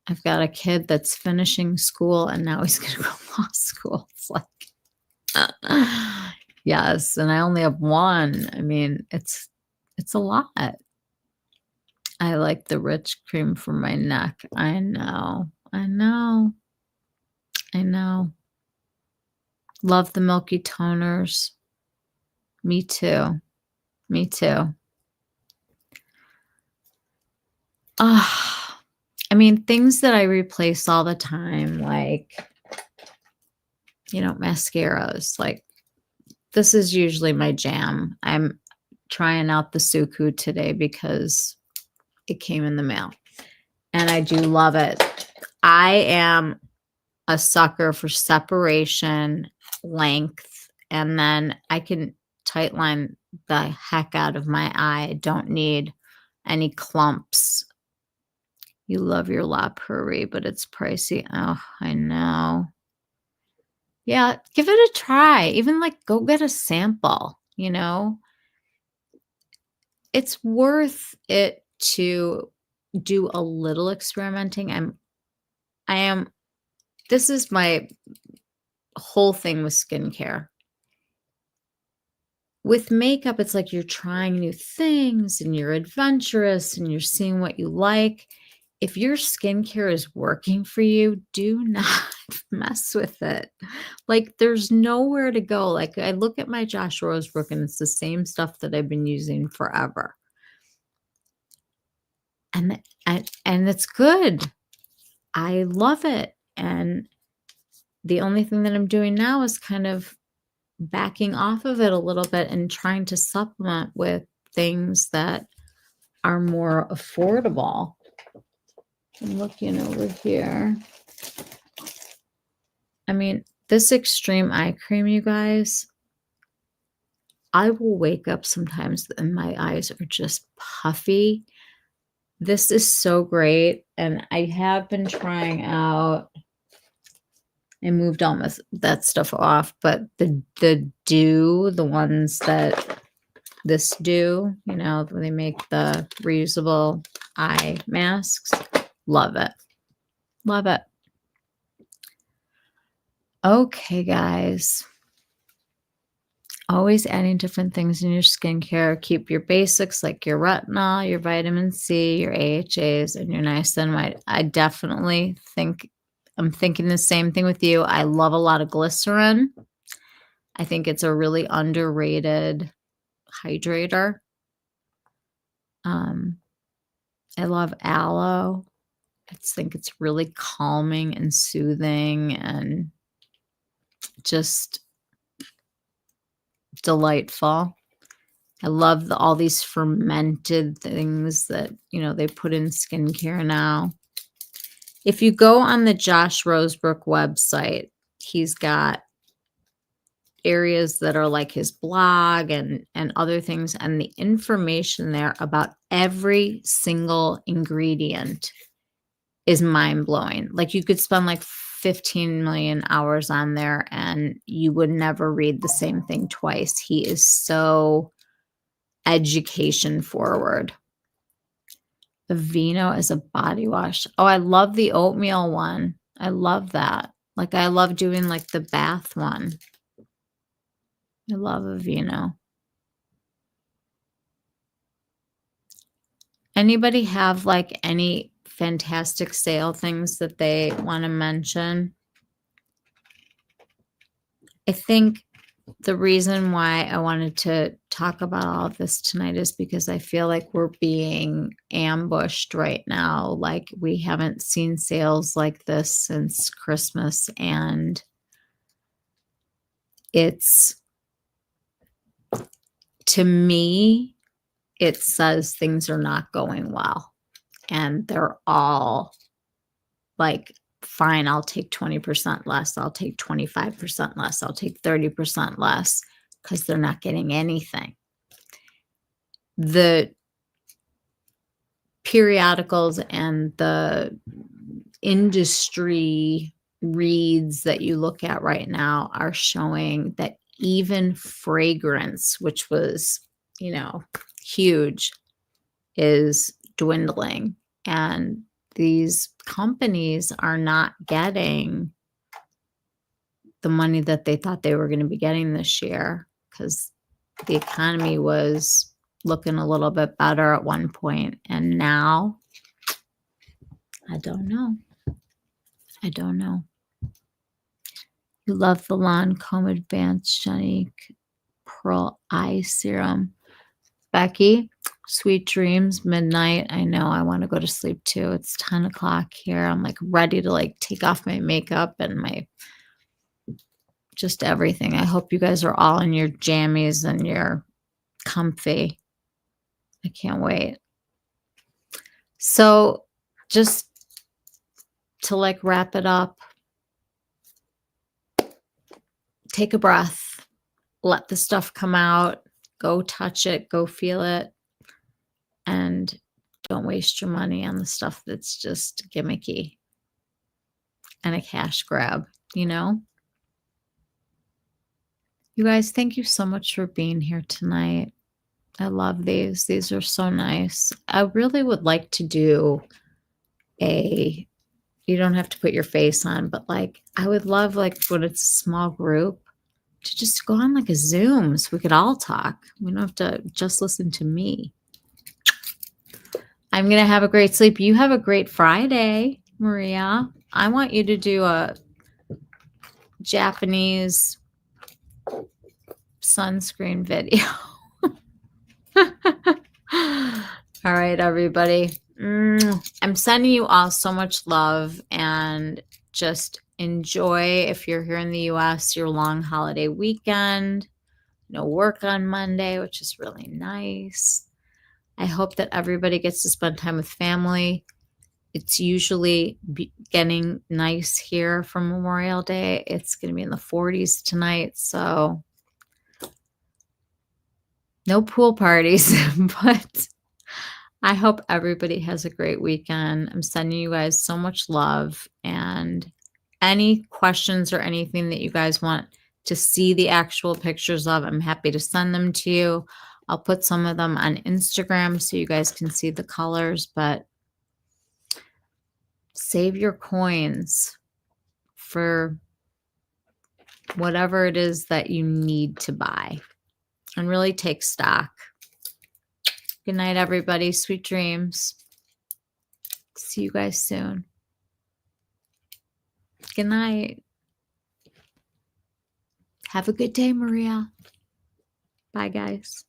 Speaker 1: I've got a kid that's finishing school and now he's going to go to law school. It's like, yes. And I only have one. I mean, it's a lot. I like the rich cream for my neck. I know. I know. I know. Love the milky toners. Me too. Me too. I mean, things that I replace all the time, like, mascaras. Like, this is usually my jam. I'm trying out the Suku today because it came in the mail. And I do love it. I am a sucker for separation, length, and then I can tight line the heck out of my eye. I don't need any clumps. You love your La Prairie, but it's pricey. Oh, I know. Yeah, give it a try. Even like go get a sample, It's worth it to do a little experimenting. This is my whole thing with skincare. With makeup, it's like you're trying new things and you're adventurous and you're seeing what you like. If your skincare is working for you, do not mess with it. Like, there's nowhere to go. Like, I look at my Josh Rosebrook and it's the same stuff that I've been using forever. And it's good. I love it. And the only thing that I'm doing now is kind of backing off of it a little bit and trying to supplement with things that are more affordable. I'm looking over here. I mean, this extreme eye cream, you guys, I will wake up sometimes and my eyes are just puffy. This is so great. And I have been trying out, I moved all that stuff off, but the Dew, the ones that this Dew, where they make the reusable eye masks, love it. Love it. Okay, guys. Always adding different things in your skincare. Keep your basics like your retinol, your vitamin C, your AHAs, and your niacinamide. I definitely think I'm thinking the same thing with you. I love a lot of glycerin. I think it's a really underrated hydrator. I love aloe. I just think it's really calming and soothing and just delightful. I love all these fermented things that, they put in skincare now. If you go on the Josh Rosebrook website, he's got areas that are like his blog and other things, and the information there about every single ingredient is mind-blowing. Like, you could spend like 15 million hours on there and you would never read the same thing twice. He is so education forward. Aveeno as a body wash. Oh, I love the oatmeal one. I love that. Like, I love doing like the bath one. I love Aveeno. Anybody have like any fantastic sale things that they want to mention. I think the reason why I wanted to talk about all of this tonight is because I feel like we're being ambushed right now. Like we haven't seen sales like this since Christmas, and it's, to me, it says things are not going well, and they're all like, fine, I'll take 20% less, I'll take 25% less, I'll take 30% less, because they're not getting anything. The periodicals and the industry reads that you look at right now are showing that even fragrance, which was, huge, is dwindling. And these companies are not getting the money that they thought they were going to be getting this year, because the economy was looking a little bit better at one point, and now I don't know. You love the Lancome Advanced Genique Pearl Eye Serum. Becky, sweet dreams, midnight. I know I want to go to sleep too. It's 10 o'clock here. I'm like ready to take off my makeup and my just everything. I hope you guys are all in your jammies and you're comfy. I can't wait. So just to wrap it up, take a breath, let the stuff come out, go touch it, go feel it, and don't waste your money on the stuff that's just gimmicky and a cash grab, You guys, thank you so much for being here tonight. I love these. These are so nice. I really would like to do you don't have to put your face on, but I would love when it's a small group to just go on a Zoom so we could all talk. We don't have to just listen to me. I'm going to have a great sleep. You have a great Friday, Maria. I want you to do a Japanese sunscreen video. All right, everybody. I'm sending you all so much love, and just enjoy, if you're here in the US, your long holiday weekend. No work on Monday, which is really nice. I hope that everybody gets to spend time with family. It's usually getting nice here for Memorial Day. It's going to be in the 40s tonight, so no pool parties, but I hope everybody has a great weekend. I'm sending you guys so much love, and any questions or anything that you guys want to see the actual pictures of, I'm happy to send them to you. I'll put some of them on Instagram so you guys can see the colors, but save your coins for whatever it is that you need to buy, and really take stock. Good night, everybody. Sweet dreams. See you guys soon. Good night. Have a good day, Maria. Bye, guys.